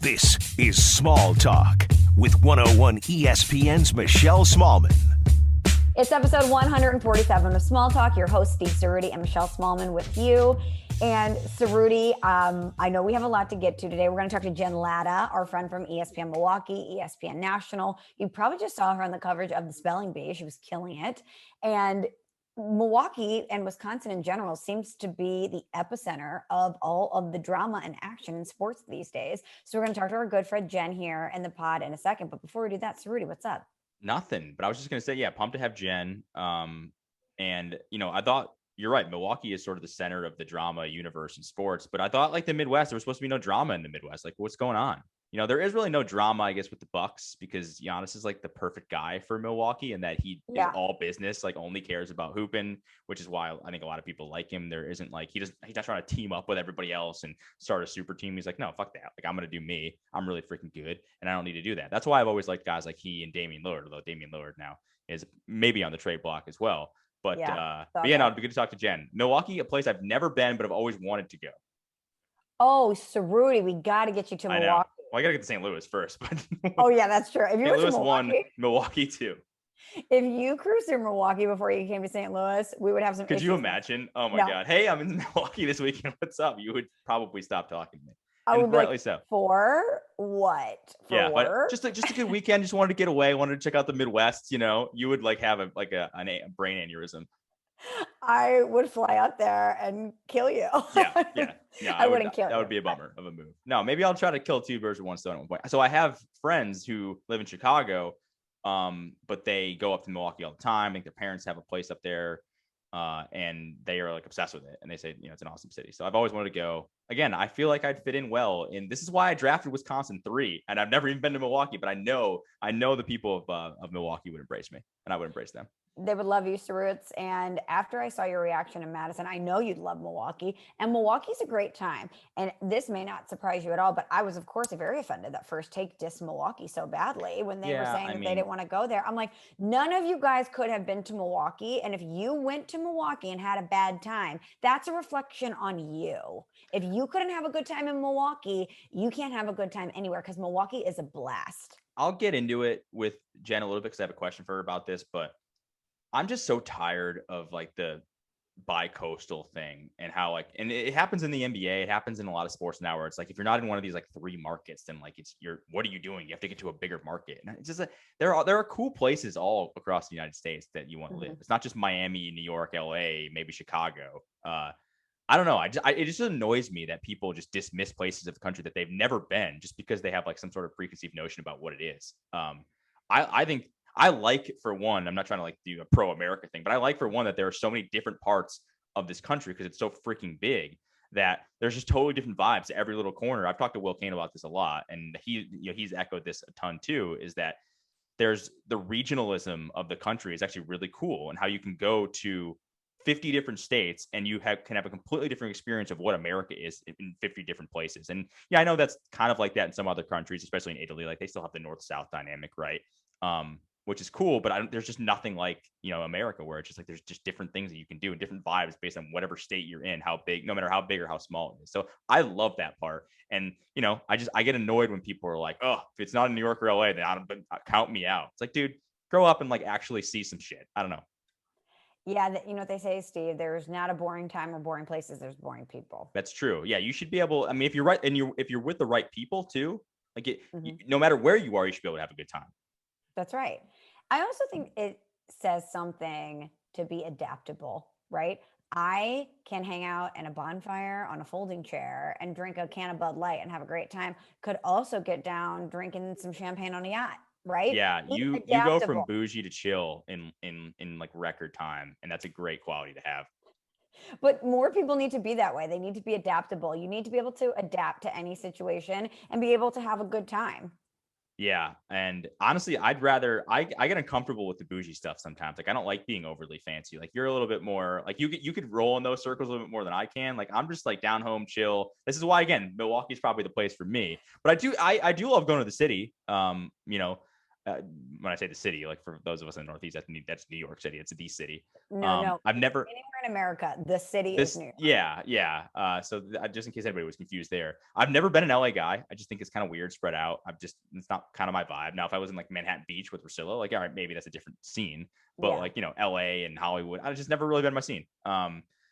This is Small Talk with 101 ESPN's Michelle Smallman. It's episode 147 of Small Talk. Your host, Steve Cerruti, and Michelle Smallman with you. And Cerruti, I know we have a lot to get to today. We're going to talk to Jen Lada, our friend from ESPN Milwaukee, ESPN National. You probably just saw her on the coverage of the spelling bee. She was killing it. And Milwaukee and Wisconsin in general seems to be the epicenter of all of the drama and action in sports these days. So we're going to talk to our good friend Jen here in the pod in a second. But before we do that, Cerruti, what's up? Nothing, but I was just going to say, yeah, pumped to have Jen. And, you know, I thought you're right. Milwaukee is sort of the center of the drama universe in sports, but I thought like the Midwest, there was supposed to be no drama in the Midwest. Like, what's going on? You know, there is really no drama, I guess, with the Bucks because Giannis is like the perfect guy for Milwaukee and that he is all business, like only cares about hooping, which is why I think a lot of people like him. There isn't like, he's not trying to team up with everybody else and start a super team. He's like, no, fuck that. Like, I'm going to do me. I'm really freaking good. And I don't need to do that. That's why I've always liked guys like he and Damian Lillard, although Damian Lillard now is maybe on the trade block as well. But yeah, it'd be good to talk to Jen. Milwaukee, a place I've never been, but I've always wanted to go. Oh, Cerruti, we got to get you to Milwaukee. Well, I got to get to St. Louis first. But oh, yeah, that's true. If you St. Louis won, Milwaukee too. If you cruised through Milwaukee before you came to St. Louis, we would have some Could you imagine? Oh, my God. Hey, I'm in Milwaukee this weekend. What's up? You would probably stop talking to me. I would rightly like, so. For what? Yeah, but just a good weekend. Just wanted to get away. Wanted to check out the Midwest. You know, you would like have a brain aneurysm. I would fly out there and kill you. Yeah. I wouldn't kill you. That would be a bummer of a move. No, maybe I'll try to kill two birds with one stone at one point. So I have friends who live in Chicago, but they go up to Milwaukee all the time. I think their parents have a place up there, and they are like obsessed with it. And they say, you know, it's an awesome city. So I've always wanted to go. Again, I feel like I'd fit in well. And this is why I drafted Wisconsin 3. And I've never even been to Milwaukee, but I know the people of Milwaukee would embrace me, and I would embrace them. They would love you, Cerruti. And after I saw your reaction in Madison, I know you'd love Milwaukee. And Milwaukee's a great time. And this may not surprise you at all, but I was, of course, very offended that First Take dissed Milwaukee so badly when they were saying that they didn't want to go there. I'm like, none of you guys could have been to Milwaukee. And if you went to Milwaukee and had a bad time, that's a reflection on you. If you couldn't have a good time in Milwaukee, you can't have a good time anywhere because Milwaukee is a blast. I'll get into it with Jen a little bit because I have a question for her about this, but I'm just so tired of like the bi-coastal thing and how like, and it happens in the NBA. It happens in a lot of sports now where it's like, if you're not in one of these like 3 markets, then like what are you doing? You have to get to a bigger market. And it's just like, there are cool places all across the United States that you want to live. It's not just Miami, New York, LA, maybe Chicago. I don't know. It just annoys me that people just dismiss places of the country that they've never been just because they have like some sort of preconceived notion about what it is. I think I like, for one, I'm not trying to like do a pro-America thing, but I like, for one, that there are so many different parts of this country because it's so freaking big that there's just totally different vibes to every little corner. I've talked to Will Kane about this a lot, and he's echoed this a ton too, is that there's the regionalism of the country is actually really cool, and how you can go to 50 different states and you can have a completely different experience of what America is in 50 different places. And yeah, I know that's kind of like that in some other countries, especially in Italy. Like they still have the North-South dynamic, right? Which is cool, but there's just nothing like, you know, America, where it's just like there's just different things that you can do and different vibes based on whatever state you're in, how big, no matter how big or how small it is. So I love that part. And, you know, I get annoyed when people are like, oh, if it's not in New York or LA, then count me out. It's like, dude, grow up and like actually see some shit. I don't know. Yeah, you know what they say, Steve, there's not a boring time or boring places, there's boring people. That's true. Yeah, you should be able, I mean, if you're right, and if you're with the right people too, like no matter where you are, you should be able to have a good time. That's right. I also think it says something to be adaptable, right? I can hang out in a bonfire on a folding chair and drink a can of Bud Light and have a great time. Could also get down drinking some champagne on a yacht, right? Yeah, you go from bougie to chill in like record time, and that's a great quality to have. But more people need to be that way. They need to be adaptable. You need to be able to adapt to any situation and be able to have a good time. Yeah. And honestly, I get uncomfortable with the bougie stuff sometimes. Like, I don't like being overly fancy. Like, you're a little bit more like you could roll in those circles a little bit more than I can. Like, I'm just like down home, chill. This is why, again, Milwaukee's probably the place for me. But I do love going to the city. You know, when I say the city, like for those of us in the Northeast, that's New York City. It's the city. No. I've never Anywhere in America, the city is New York. Yeah. So just in case anybody was confused there, I've never been an LA guy. I just think it's kind of weird spread out. It's not kind of my vibe. Now, if I was in like Manhattan Beach with Priscilla, like, all right, maybe that's a different scene. But like, LA and Hollywood, I've just never really been my scene.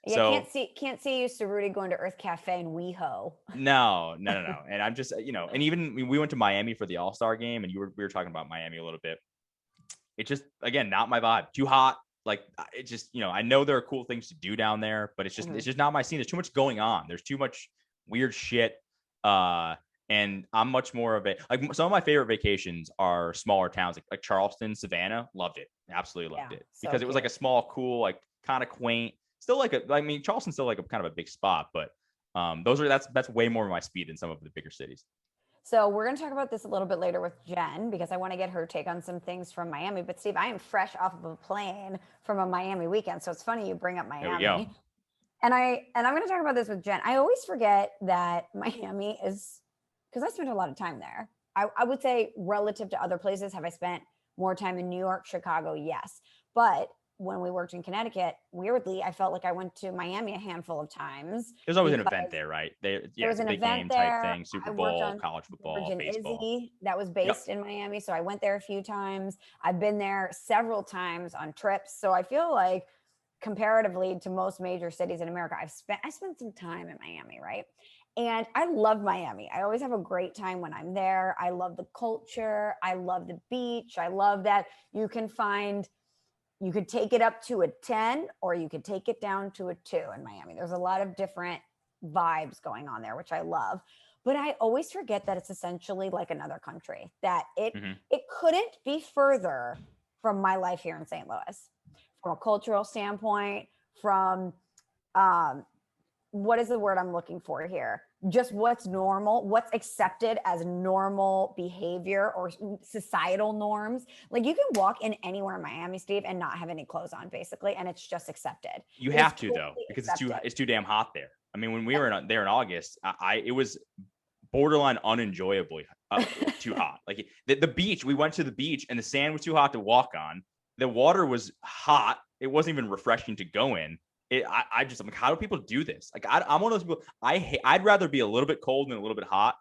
Yeah, can't see you, Cerruti, going to Earth Cafe in WeHo. No. And I'm just, and even we went to Miami for the All-Star game, and we were talking about Miami a little bit. It just, again, not my vibe. Too hot. Like, it just, I know there are cool things to do down there, but it's just not my scene. There's too much going on. There's too much weird shit. And I'm much more of like some of my favorite vacations are smaller towns, like Charleston, Savannah. Loved it. Absolutely loved it. Because it was like a small, cool, like kind of quaint. Still Charleston's still like a kind of a big spot, but that's way more my speed than some of the bigger cities. So we're going to talk about this a little bit later with Jen, because I want to get her take on some things from Miami. But Steve, I am fresh off of a plane from a Miami weekend. So it's funny you bring up Miami. There we go. And I'm going to talk about this with Jen. I always forget that Miami is, because I spent a lot of time there. I would say relative to other places, have I spent more time in New York, Chicago? Yes. But when we worked in Connecticut, weirdly, I felt like I went to Miami a handful of times. There's always an event there, right? There was an big event game there. type thing, Super Bowl, college football, baseball. Izzy, that was based in Miami. So I went there a few times. I've been there several times on trips. So I feel like comparatively to most major cities in America, I spent some time in Miami, right? And I love Miami. I always have a great time when I'm there. I love the culture. I love the beach. I love that you could take it up to a 10 or you could take it down to a 2 in Miami. There's a lot of different vibes going on there, which I love. But I always forget that it's essentially like another country, that it couldn't be further from my life here in St. Louis, from a cultural standpoint, from what is the word I'm looking for here? Just what's normal, what's accepted as normal behavior or societal norms. Like you can walk in anywhere in Miami, Steve, and not have any clothes on, basically, and it's just accepted. You have to though, because it's too damn hot there. I mean, when we were there in August, it was borderline unenjoyably too hot. Like the beach, we went to the beach and the sand was too hot to walk on. The water was hot. It wasn't even refreshing to go in. I'm like, how do people do this? Like, I'm one of those people. I'd rather be a little bit cold than a little bit hot.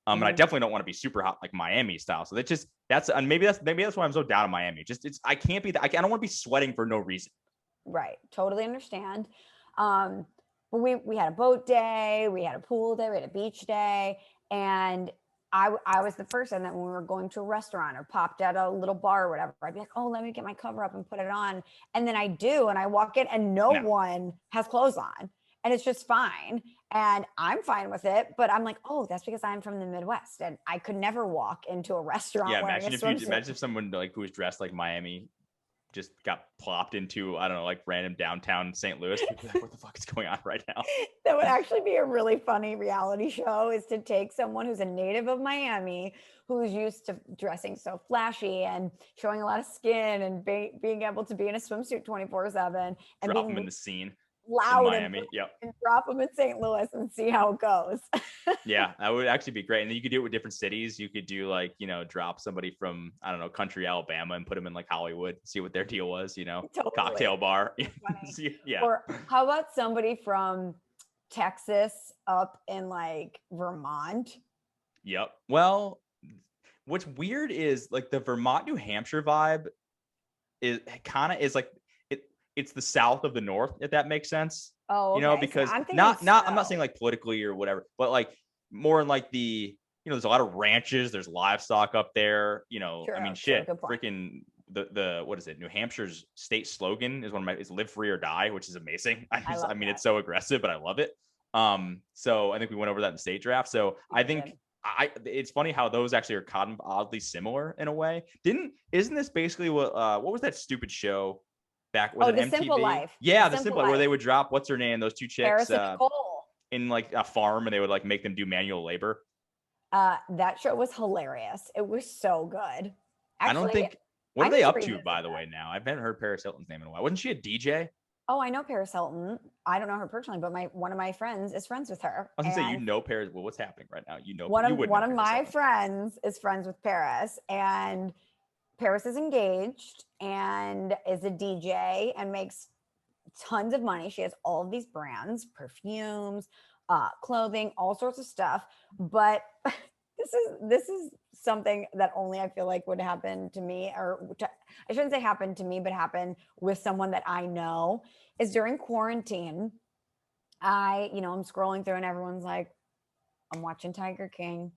And I definitely don't want to be super hot like Miami style. So and maybe that's why I'm so down in Miami. I can't be that. I don't want to be sweating for no reason. Right. Totally understand. But we had a boat day, we had a pool day, we had a beach day, and I was the person that when we were going to a restaurant or popped at a little bar or whatever, I'd be like, oh, let me get my cover up and put it on. And then I do, and I walk in and no one has clothes on, and it's just fine. And I'm fine with it, but I'm like, oh, that's because I'm from the Midwest and I could never walk into a restaurant. Yeah, imagine if someone like who was dressed like Miami just got plopped into, I don't know, like random downtown St. Louis. Like, what the fuck is going on right now? That would actually be a really funny reality show, is to take someone who's a native of Miami, who's used to dressing so flashy and showing a lot of skin and being able to be in a swimsuit 24/7 and drop them in the scene. Loud in Miami, and drop them in St. Louis and see how it goes. Yeah, that would actually be great. And then you could do it with different cities. You could do like, drop somebody from, I don't know, country Alabama and put them in like Hollywood, see what their deal was, totally. Cocktail bar. Yeah. Or how about somebody from Texas up in like Vermont? Yep. Well, what's weird is like the Vermont, New Hampshire vibe is like, it's the south of the north, if that makes sense. Oh, okay. Because I'm not saying like politically or whatever, but like more in like there's a lot of ranches, there's livestock up there, True, I mean, freaking the what is it? New Hampshire's state slogan is live free or die, which is amazing. I mean, it's so aggressive, but I love it. So I think we went over that in the state draft. So I think it's funny how those actually are kind of oddly similar in a way. Isn't this basically what was that stupid show? Back was it The MTV? Simple Life. Yeah, the Simple Life, where they would drop what's her name, those two chicks in like a farm, and they would like make them do manual labor. That show was hilarious. It was so good. Actually, I don't think. What are they up to, by the way? Now I haven't heard Paris Hilton's name in a while. Wasn't she a DJ? Oh, I know Paris Hilton. I don't know her personally, but one of my friends is friends with her. I was gonna say, Paris. Well, what's happening right now? One of my friends is friends with Paris, and Paris is engaged and is a DJ and makes tons of money. She has all of these brands, perfumes, clothing, all sorts of stuff. But this is something that only I feel like would happen to me, I shouldn't say happen to me, but happen with someone that I know. Is during quarantine, I'm scrolling through and everyone's like, I'm watching Tiger King.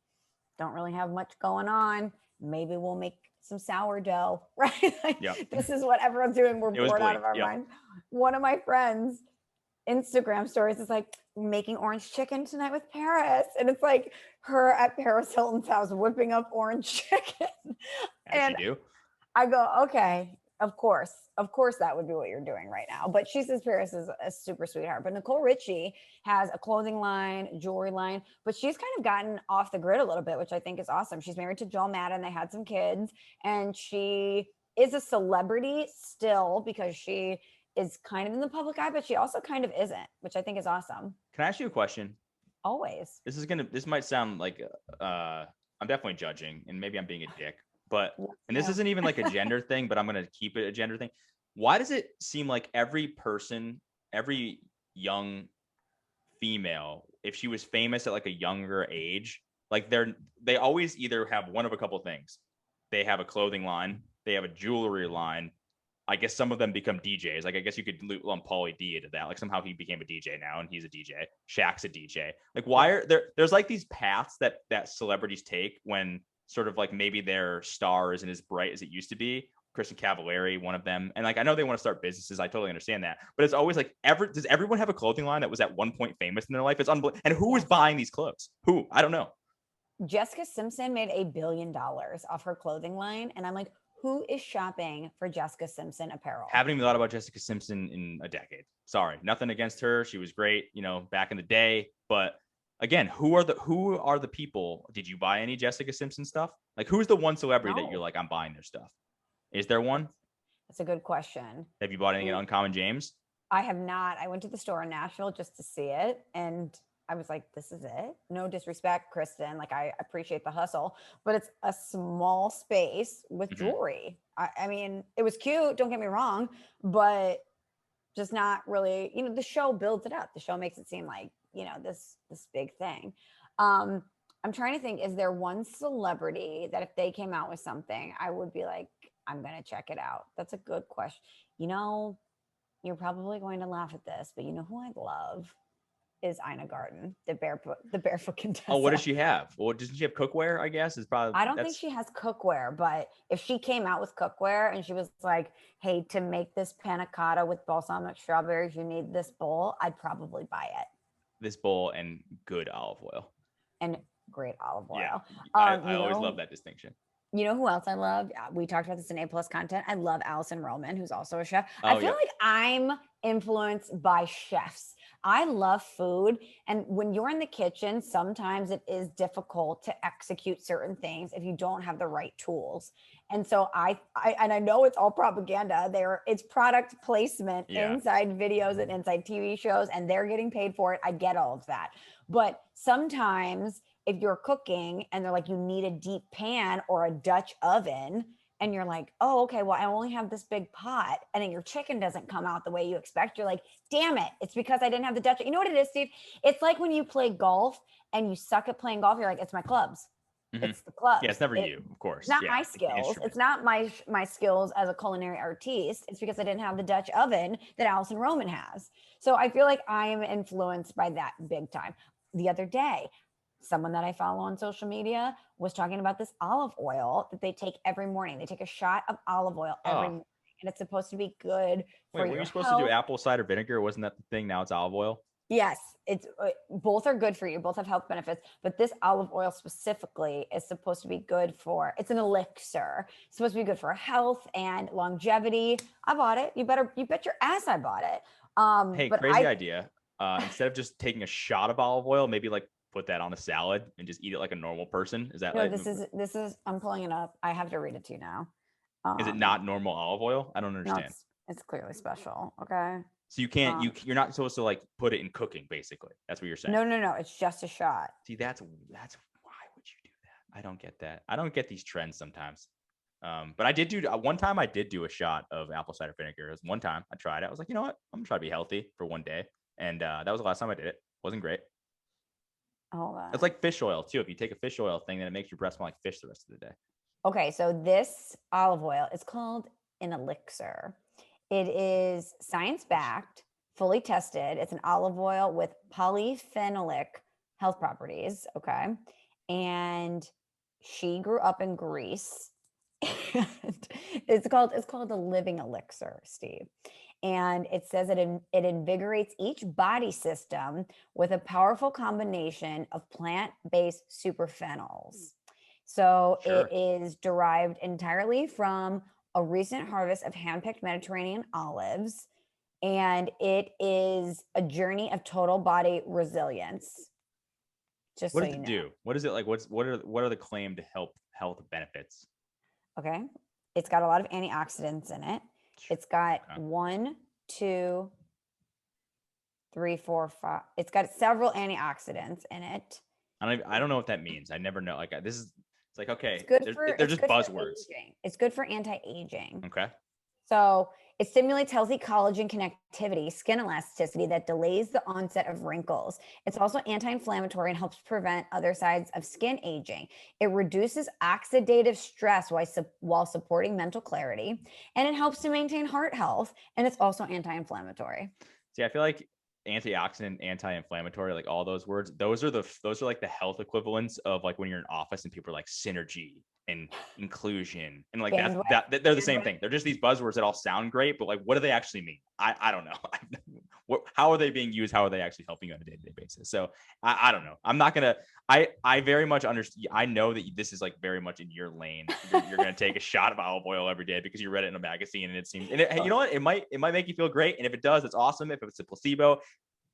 Don't really have much going on. Maybe we'll make some sourdough, right? Like, this is what everyone's doing. We're bored out of our minds. One of my friends' Instagram stories is like, making orange chicken tonight with Paris. And it's like her at Paris Hilton's house whipping up orange chicken. As you do. I go, okay, of course that would be what you're doing right now. But she says Paris is a super sweetheart. But Nicole Richie has a clothing line, jewelry line, but she's kind of gotten off the grid a little bit, which I think is awesome. She's married to Joel Madden. They had some kids, and she is a celebrity still because she is kind of in the public eye, but she also kind of isn't, which I think is awesome. Can I ask you a question? Always. This might sound like I'm definitely judging, and maybe I'm being a dick. But, and this isn't even like a gender thing, but I'm going to keep it a gender thing. Why does it seem like every young female, if she was famous at like a younger age, like they always either have one of a couple of things. They have a clothing line, they have a jewelry line. I guess some of them become DJs. Like, I guess you could lump Pauly D into that. Like, somehow he became a DJ now and he's a DJ. Shaq's a DJ. Like, why are there's like these paths that celebrities take when sort of like maybe their star isn't as bright as it used to be. Christian Cavallari, one of them. And like, I know they want to start businesses. I totally understand that. But it's always like, does everyone have a clothing line that was at one point famous in their life? It's unbelievable. And who is buying these clothes? Who? I don't know. Jessica Simpson made $1 billion off her clothing line. And I'm like, who is shopping for Jessica Simpson apparel? Haven't even thought about Jessica Simpson in a decade. Sorry. Nothing against her. She was great, back in the day. But again, who are the people? Did you buy any Jessica Simpson stuff? Like, who's the one celebrity that you're like, I'm buying their stuff? Is there one? That's a good question. Have you bought anything at Uncommon James? I have not. I went to the store in Nashville just to see it, and I was like, this is it. No disrespect, Kristen. Like, I appreciate the hustle, but it's a small space with jewelry. I mean, it was cute. Don't get me wrong, but just not really, the show builds it up. The show makes it seem like, this big thing. I'm trying to think, is there one celebrity that if they came out with something, I would be like, I'm going to check it out? That's a good question. You're probably going to laugh at this, but who I love is Ina Garten, the barefoot contessa. Oh, what does she have? Well, doesn't she have cookware, I guess? I don't think she has cookware, but if she came out with cookware and she was like, hey, to make this panna cotta with balsamic strawberries, you need this bowl, I'd probably buy it. This bowl and good olive oil. And great olive oil. Yeah, I always love that distinction. You know who else I love? We talked about this in A+ content. I love Allison Roman, who's also a chef. I feel like I'm influenced by chefs. I love food. And when you're in the kitchen, sometimes it is difficult to execute certain things if you don't have the right tools. And so I know it's all propaganda. It's product placement inside videos and inside TV shows, and they're getting paid for it. I get all of that. But sometimes if you're cooking and they're like, you need a deep pan or a Dutch oven, and you're like, oh, okay, well, I only have this big pot, and then your chicken doesn't come out the way you expect. You're like, damn it, it's because I didn't have the Dutch. You know what it is, Steve? It's like when you play golf and you suck at playing golf. You're like, it's my clubs. It's the clubs. Yeah, it's never you, of course. It's not my skills. It's not my skills as a culinary artiste. It's because I didn't have the Dutch oven that Allison Roman has. So I feel like I am influenced by that big time. The other day, someone that I follow on social media was talking about this olive oil that they take every morning. They take a shot of olive oil every morning, and it's supposed to be good for your were you supposed health. to do apple cider vinegar? Wasn't that the thing? Now it's olive oil? Yes, it's both are good for you. Both have health benefits, but this olive oil specifically is supposed to be good for, it's an elixir. It's supposed to be good for health and longevity. I bought it. You bet your ass I bought it. Hey, crazy idea. Instead of just taking a shot of olive oil, maybe like put that on a salad and just eat it like a normal person. Is that no, this is I'm pulling it up. I have to read it to you now. Is it not normal olive oil? I don't understand. No, it's clearly special. Okay. So you can't, you're not supposed to like put it in cooking, basically. That's what you're saying. No. It's just a shot. See, that's why would you do that? I don't get that. I don't get these trends sometimes. But I did do one time. I did do a shot of apple cider vinegar. It was one time I tried it. I was like, you know what? I'm gonna try to be healthy for one day, and that was the last time I did it. Wasn't great. Hold on. It's like fish oil too. If you take a fish oil thing, then it makes your breath smell like fish the rest of the day. Okay, so this olive oil is called an elixir. It is science-backed, fully tested. It's an olive oil with polyphenolic health properties. Okay. And she grew up in Greece. And it's called a living elixir, Steve. And it says it invigorates each body system with a powerful combination of plant-based superphenols. So Sure. it is derived entirely from a recent harvest of hand-picked Mediterranean olives, and it is a journey of total body resilience. Just What so does you it know. do? What is it like? What are the claimed health benefits? Okay. It's got a lot of antioxidants in it. It's got Okay. 1, 2, 3, 4, 5. It's got several antioxidants in it. I don't know what that means. I never know. Like this is it's like okay, It's good they're just buzzwords. It's good for anti-aging. Okay. So it stimulates healthy collagen connectivity, skin elasticity that delays the onset of wrinkles. It's also anti-inflammatory and helps prevent other sides of skin aging. It reduces oxidative stress while supporting mental clarity, and it helps to maintain heart health. And it's also anti-inflammatory. See, I feel like antioxidant, anti-inflammatory, like all those words, those are like the health equivalents of like when you're in office and people are like synergy and inclusion and like they're the same thing. They're just these buzzwords that all sound great, but like what do they actually mean? I don't know. How are they being used? How are they actually helping you on a day-to-day basis? So I don't know. I'm not gonna. I very much understand. I know that this is like very much in your lane. You're gonna take a shot of olive oil every day because you read it in a magazine and it seems. And you know what? It might make you feel great. And if it does, it's awesome. If it's a placebo,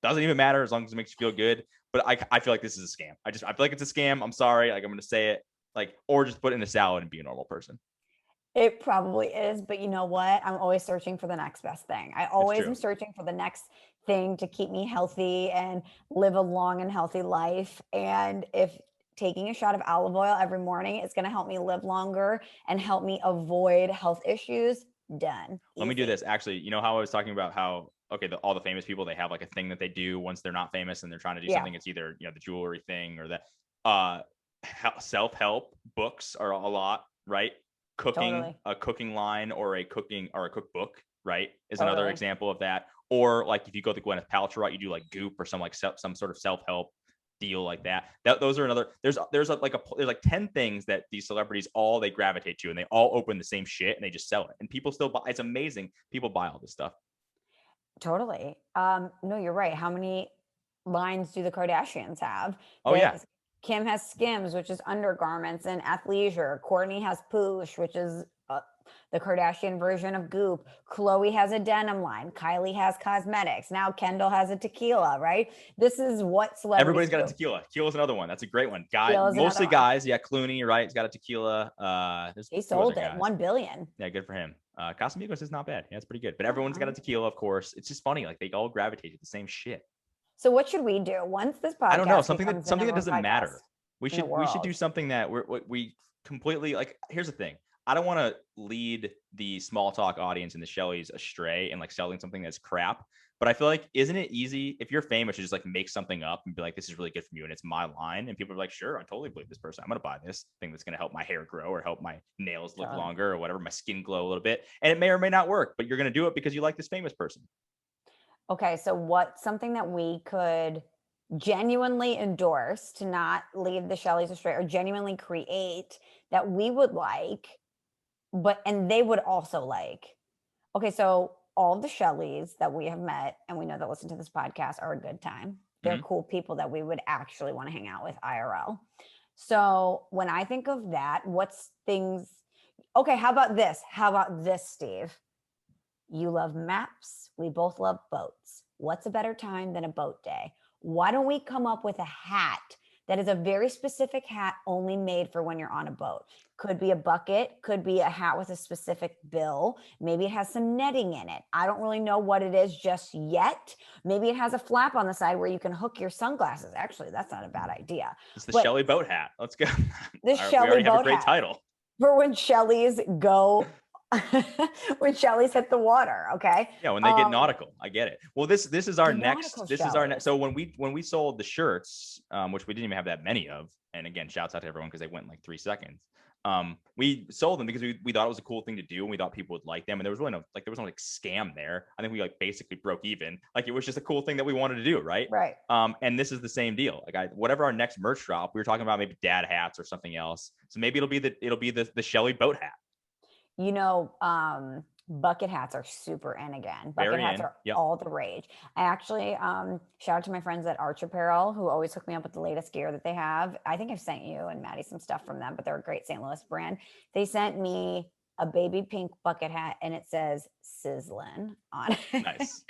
doesn't even matter as long as it makes you feel good. But I feel like this is a scam. I feel like it's a scam. I'm sorry. Like I'm gonna say it. Like, or just put it in a salad and be a normal person. It probably is, but you know what? I'm always searching for the next best thing. I always am searching for the next thing to keep me healthy and live a long and healthy life. And if taking a shot of olive oil every morning is going to help me live longer and help me avoid health issues, done. Let me do this. Actually, you know how I was talking about how all the famous people, they have like a thing that they do once they're not famous and they're trying to do something. It's either the jewelry thing or that. Self-help books are a lot, right? A cooking line or a cookbook, right, is another example of that. Or like if you go the Gwyneth Paltrow route, you do like Goop or some sort of self-help deal like that. Those are another. There's like 10 things that these celebrities they gravitate to, and they all open the same shit and they just sell it, and people still buy. It's amazing. People buy all this stuff. Totally. No, you're right. How many lines do the Kardashians have? Yeah. Kim has Skims, which is undergarments and athleisure. Kourtney has Poosh, which is the Kardashian version of Goop. Khloe has a denim line. Kylie has cosmetics. Now Kendall has a tequila, right? This is what celebrities Everybody's got a tequila. Tequila's another one. That's a great one. Mostly guys. Yeah, Clooney, right? He's got a tequila. He sold it. 1 billion. Yeah, good for him. Casamigos is not bad. Yeah, it's pretty good. But everyone's got a tequila, of course. It's just funny. Like they all gravitate to the same shit. So what should we do once this podcast? I don't know. Something that doesn't matter. We should do something that we completely like. Here's the thing. I don't want to lead the small talk audience and the Shelleys astray and like selling something that's crap. But I feel like, isn't it easy if you're famous to just like make something up and be like, this is really good for you and it's my line, and people are like, sure, I totally believe this person. I'm gonna buy this thing that's gonna help my hair grow or help my nails look longer or whatever, my skin glow a little bit, and it may or may not work, but you're gonna do it because you like this famous person. Okay, so what's something that we could genuinely endorse to not lead the Shelleys astray, or genuinely create that we would like, and they would also like? Okay, so all of the Shelleys that we have met and we know that listen to this podcast are a good time. They're cool people that we would actually want to hang out with IRL. So when I think of that, how about this, Steve? You love maps. We both love boats. What's a better time than a boat day? Why don't we come up with a hat that is a very specific hat only made for when you're on a boat? Could be a bucket, could be a hat with a specific bill. Maybe it has some netting in it. I don't really know what it is just yet. Maybe it has a flap on the side where you can hook your sunglasses. Actually, that's not a bad idea. It's the Shelley boat hat. Let's go. The Shelley boat hat. We already have a great title. for when Shelley's go, when Shelley's hit the water. Okay. Yeah, when they get nautical, I get it. Well, this is our The next. nautical This is our next. Shelleys. So when we sold the shirts, which we didn't even have that many of, and again, shouts out to everyone because they went in like 3 seconds. We sold them because we thought it was a cool thing to do, and we thought people would like them, and there was really no scam there. I think we like basically broke even. Like it was just a cool thing that we wanted to do, right? Right. And this is the same deal. Like whatever our next merch drop, we were talking about maybe dad hats or something else. So maybe it'll be the Shelley boat hat. You know, bucket hats are super in again. Bucket hats are all the rage. I actually shout out to my friends at Arch Apparel who always hook me up with the latest gear that they have. I think I've sent you and Maddie some stuff from them, but they're a great St. Louis brand. They sent me a baby pink bucket hat and it says Sizzlin' on it. Nice.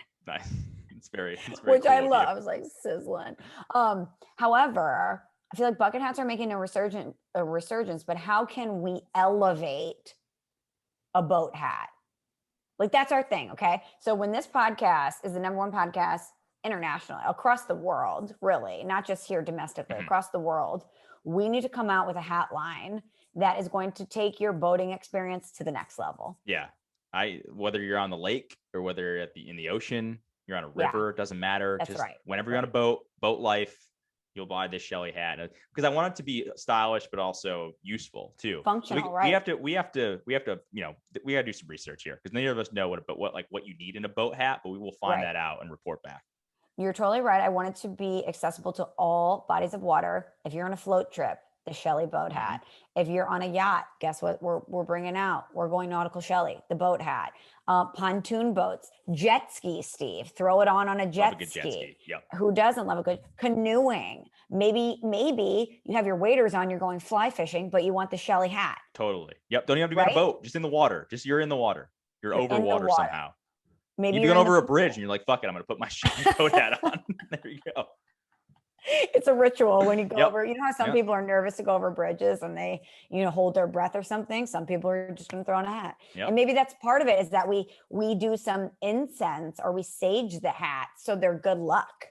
It's very which cool I love. I was like Sizzlin'. However, I feel like bucket hats are making a resurgence, but how can we elevate a boat hat? Like that's our thing. Okay. So when this podcast is the #1 podcast internationally across the world, really, not just here domestically, across the world, we need to come out with a hat line that is going to take your boating experience to the next level. Yeah. Whether you're on the lake or whether you're in the ocean, you're on a river, it doesn't matter. That's just right. Whenever you're on a boat life, you'll buy this Shelley hat because I want it to be stylish, but also useful too. Functional, so right? We have to, we got to do some research here because neither of us know what you need in a boat hat, but we will find that out and report back. You're totally right. I want it to be accessible to all bodies of water. If you're on a float trip, the Shelley boat hat. If you're on a yacht, guess what we're bringing out? We're going nautical Shelley, the boat hat. Pontoon boats, jet ski, Steve. Throw it on a jet ski. Jet ski. Yep. Who doesn't love a good canoeing? Maybe you have your waders on, you're going fly fishing, but you want the Shelley hat. Totally. Yep. Don't even have to be on a boat, just in the water. Just you're in the water. You're over water somehow. Maybe you're going over a bridge and you're like, fuck it, I'm going to put my Shelley boat hat on. There you go. It's a ritual when you go over, you know how some people are nervous to go over bridges and they, hold their breath or something. Some people are just going to throw on a hat. And maybe that's part of it is that we do some incense or we sage the hat. So they're good luck.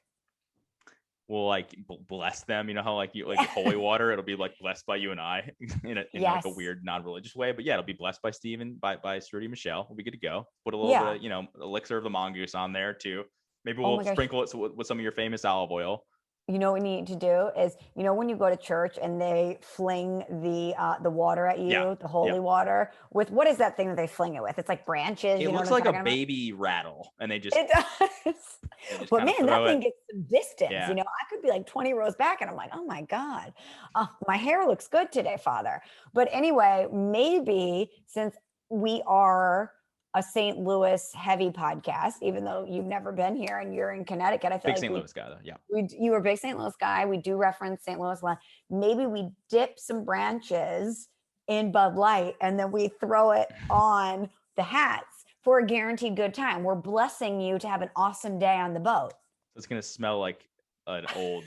We'll like bless them. You know how like holy water, it'll be like blessed by you and I in like a weird non-religious way. But yeah, it'll be blessed by Steven, by Cerruti Michelle. We'll be good to go. Put a little bit, elixir of the mongoose on there too. Maybe we'll sprinkle it with some of your famous olive oil. You know what we need to do is, when you go to church and they fling the water at you, the holy water with, what is that thing that they fling it with? It's like branches. It looks like a baby rattle and they just, it does. But man, that thing gets some distance, Yeah. I could be like 20 rows back and I'm like, oh my God, my hair looks good today, Father. But anyway, maybe since we are a St. Louis heavy podcast, even though you've never been here and you're in Connecticut. I feel big St. Louis guy though. Yeah. You are a big St. Louis guy. We do reference St. Louis a lot. Maybe we dip some branches in Bud Light and then we throw it on the hats for a guaranteed good time. We're blessing you to have an awesome day on the boat. It's going to smell like an old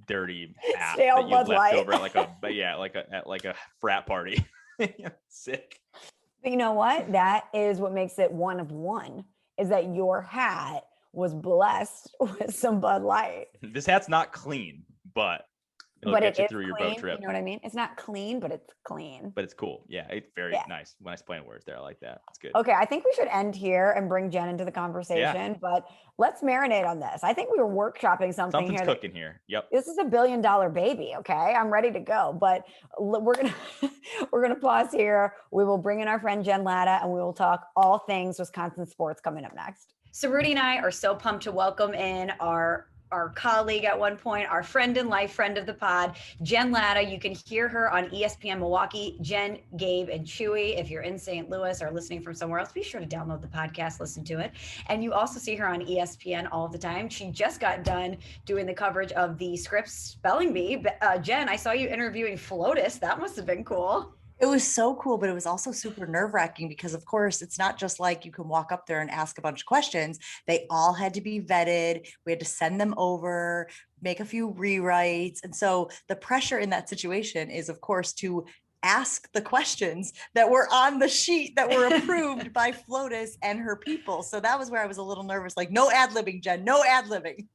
dirty hat Stale that you Bud left Light. over at like a frat party. Sick. But you know what? That is what makes it one of one, is that your hat was blessed with some Bud Light. This hat's not clean, but it'll get you through your boat trip. You know what I mean? It's not clean, but it's clean. But it's cool. Yeah, it's very nice. Nice play on words there. I like that. It's good. Okay, I think we should end here and bring Jen into the conversation, but let's marinate on this. I think we were workshopping something Something's here. Cooking here. Yep. This is $1 billion baby. Okay, I'm ready to go. But we're gonna pause here. We will bring in our friend Jen Lada, and we will talk all things Wisconsin sports coming up next. So Rudy and I are so pumped to welcome in our colleague at one point, our friend in life, friend of the pod, Jen Lada. You can hear her on ESPN Milwaukee, Jen, Gabe, and Chewy. If you're in St. Louis or listening from somewhere else, be sure to download the podcast, listen to it. And you also see her on ESPN all the time. She just got done doing the coverage of the Scripps Spelling Bee. Jen, I saw you interviewing Flotus. That must have been cool. It was so cool, but it was also super nerve-wracking because, of course, it's not just like you can walk up there and ask a bunch of questions. They all had to be vetted. We had to send them over, make a few rewrites. And so the pressure in that situation is, of course, to ask the questions that were on the sheet that were approved by Flotus and her people. So that was where I was a little nervous, like, no ad-libbing, Jen, no ad-libbing.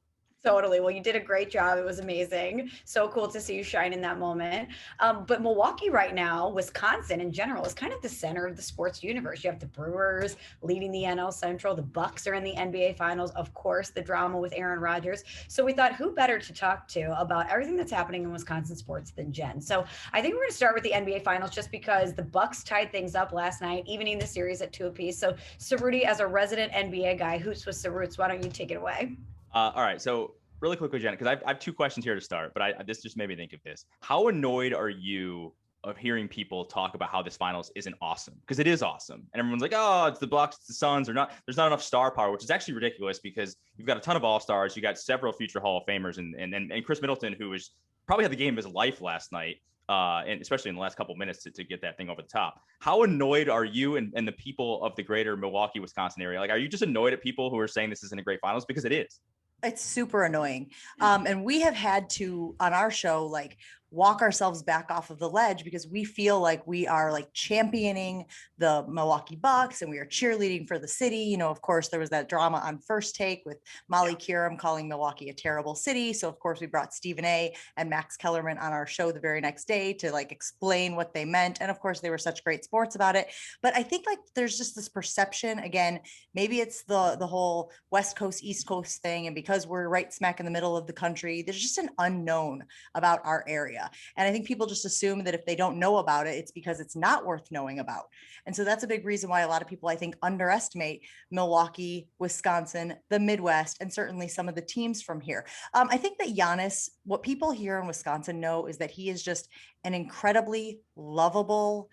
Totally. Well, you did a great job. It was amazing. So cool to see you shine in that moment. But Milwaukee right now, Wisconsin in general, is kind of the center of the sports universe. You have the Brewers leading the NL Central. The Bucks are in the NBA Finals. Of course, the drama with Aaron Rodgers. So we thought, who better to talk to about everything that's happening in Wisconsin sports than Jen? So I think we're going to start with the NBA Finals just because the Bucks tied things up last night, evening the series at 2 apiece. So Cerruti, as a resident NBA guy, hoops with Cerruts, why don't you take it away? All right. So really quickly, Jenna, because I have two questions here to start, but this just made me think of this. How annoyed are you of hearing people talk about how this finals isn't awesome? Because it is awesome. And everyone's like, oh, it's the Bucks, it's the Suns, there's not enough star power, which is actually ridiculous because you've got a ton of all-stars. You got several future Hall of Famers and Chris Middleton, who was probably had the game of his life last night. And especially in the last couple of minutes to get that thing over the top. How annoyed are you and the people of the greater Milwaukee, Wisconsin area? Like, are you just annoyed at people who are saying this isn't a great finals? Because it is. It's super annoying. And we have had to, on our show, like walk ourselves back off of the ledge because we feel like we are like championing the Milwaukee Bucks and we are cheerleading for the city. You know, of course, there was that drama on First Take with Molly Curum calling Milwaukee a terrible city. So of course we brought Stephen A. and Max Kellerman on our show the very next day to like explain what they meant. And of course they were such great sports about it. But I think like there's just this perception, again, maybe it's the whole West Coast, East Coast thing. And because we're right smack in the middle of the country, there's just an unknown about our area. And I think people just assume that if they don't know about it, it's because it's not worth knowing about. And so that's a big reason why a lot of people, I think, underestimate Milwaukee, Wisconsin, the Midwest, and certainly some of the teams from here. I think that Giannis, what people here in Wisconsin know is that he is just an incredibly lovable,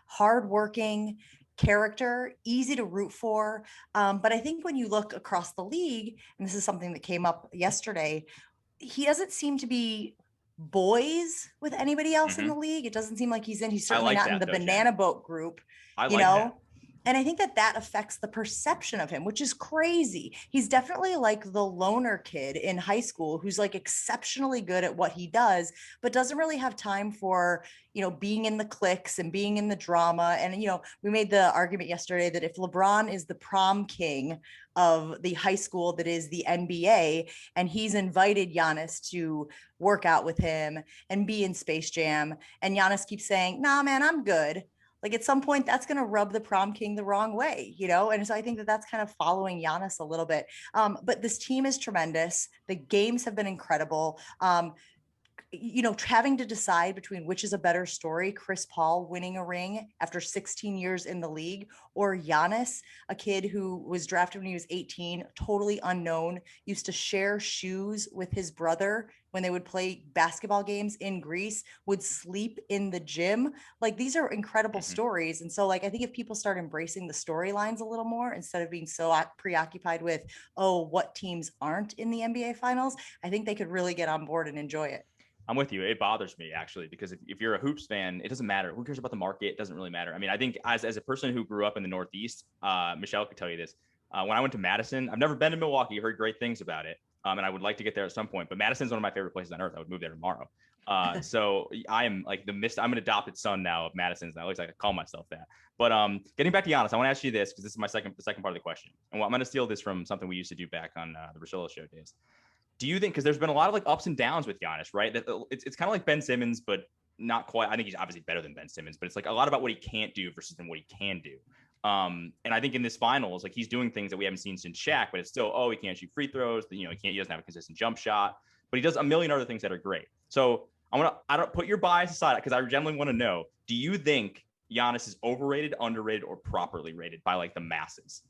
hardworking character, easy to root for. But I think when you look across the league, and this is something that came up yesterday, he doesn't seem to be boys with anybody else in the league. It doesn't seem like he's certainly not in the banana boat group, you know? That. And I think that affects the perception of him, which is crazy. He's definitely like the loner kid in high school who's like exceptionally good at what he does, but doesn't really have time for, you know, being in the cliques and being in the drama. And, you know, we made the argument yesterday that if LeBron is the prom king of the high school that is the NBA, and he's invited Giannis to work out with him and be in Space Jam, and Giannis keeps saying, nah, man, I'm good. Like at some point that's going to rub the prom king the wrong way, you know? And so I think that that's kind of following Giannis a little bit. But this team is tremendous. The games have been incredible. You know, having to decide between which is a better story, Chris Paul winning a ring after 16 years in the league, or Giannis, a kid who was drafted when he was 18, totally unknown, used to share shoes with his brother when they would play basketball games in Greece, would sleep in the gym. Like these are incredible stories. And so like, I think if people start embracing the storylines a little more, instead of being so preoccupied with, oh, what teams aren't in the NBA finals, I think they could really get on board and enjoy it. I'm with you. It bothers me actually, because if you're a hoops fan, it doesn't matter. Who cares about the market? It doesn't really matter. I mean, I think as a person who grew up in the Northeast, Michelle could tell you this. When I went to Madison, I've never been to Milwaukee, heard great things about it. And I would like to get there at some point, but Madison's one of my favorite places on earth. I would move there tomorrow. So I am like I'm an adopted son now of Madison's. Now at least I can call myself that. But getting back to Giannis, I want to ask you this because this is the second part of the question. And I'm going to steal this from something we used to do back on the Rosillo show days. Do you think, because there's been a lot of like ups and downs with Giannis, right? That it's kind of like Ben Simmons, but not quite. I think he's obviously better than Ben Simmons, but it's like a lot about what he can't do versus what he can do. And I think in this finals, like he's doing things that we haven't seen since Shaq, but it's still, he can't shoot free throws. You know, he doesn't have a consistent jump shot, but he does a million other things that are great. So I don't put your bias aside because I generally want to know, do you think Giannis is overrated, underrated, or properly rated by like the masses?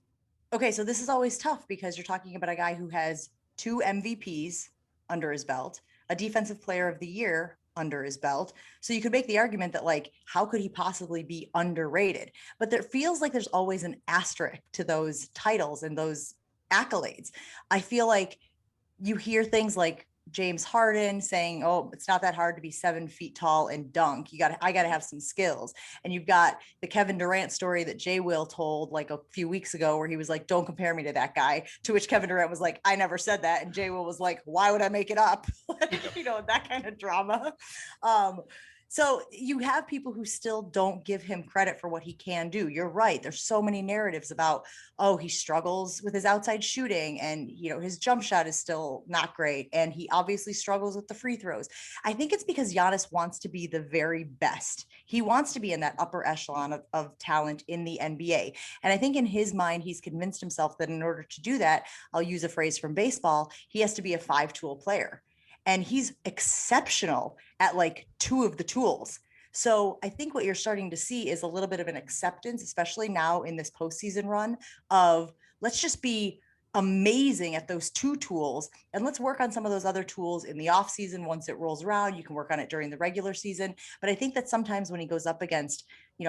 Okay. So this is always tough because you're talking about a guy who has 2 MVPs under his belt, a defensive player of the year under his belt. So you could make the argument that like, how could he possibly be underrated? But there feels like there's always an asterisk to those titles and those accolades. I feel like you hear things like James Harden saying, oh, it's not that hard to be 7 feet tall and dunk. I got to have some skills. And you've got the Kevin Durant story that Jay Will told like a few weeks ago, where he was like, don't compare me to that guy, to which Kevin Durant was like, I never said that. And Jay Will was like, why would I make it up? You know, that kind of drama. So you have people who still don't give him credit for what he can do. You're right. There's so many narratives about, oh, he struggles with his outside shooting and, his jump shot is still not great. And he obviously struggles with the free throws. I think it's because Giannis wants to be the very best. He wants to be in that upper echelon of talent in the NBA. And I think in his mind, he's convinced himself that in order to do that, I'll use a phrase from baseball, he has to be a 5-tool player. And he's exceptional at like 2 of the tools. So I think what you're starting to see is a little bit of an acceptance, especially now in this postseason run, of let's just be amazing at those 2 tools. And let's work on some of those other tools in the off season. Once it rolls around, you can work on it during the regular season. But I think that sometimes when he goes up against,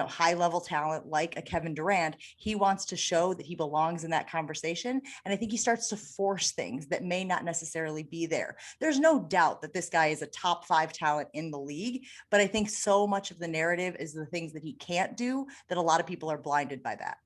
high level talent like a Kevin Durant, he wants to show that he belongs in that conversation. And I think he starts to force things that may not necessarily be there. There's no doubt that this guy is a top 5 talent in the league, but I think so much of the narrative is the things that he can't do that a lot of people are blinded by that.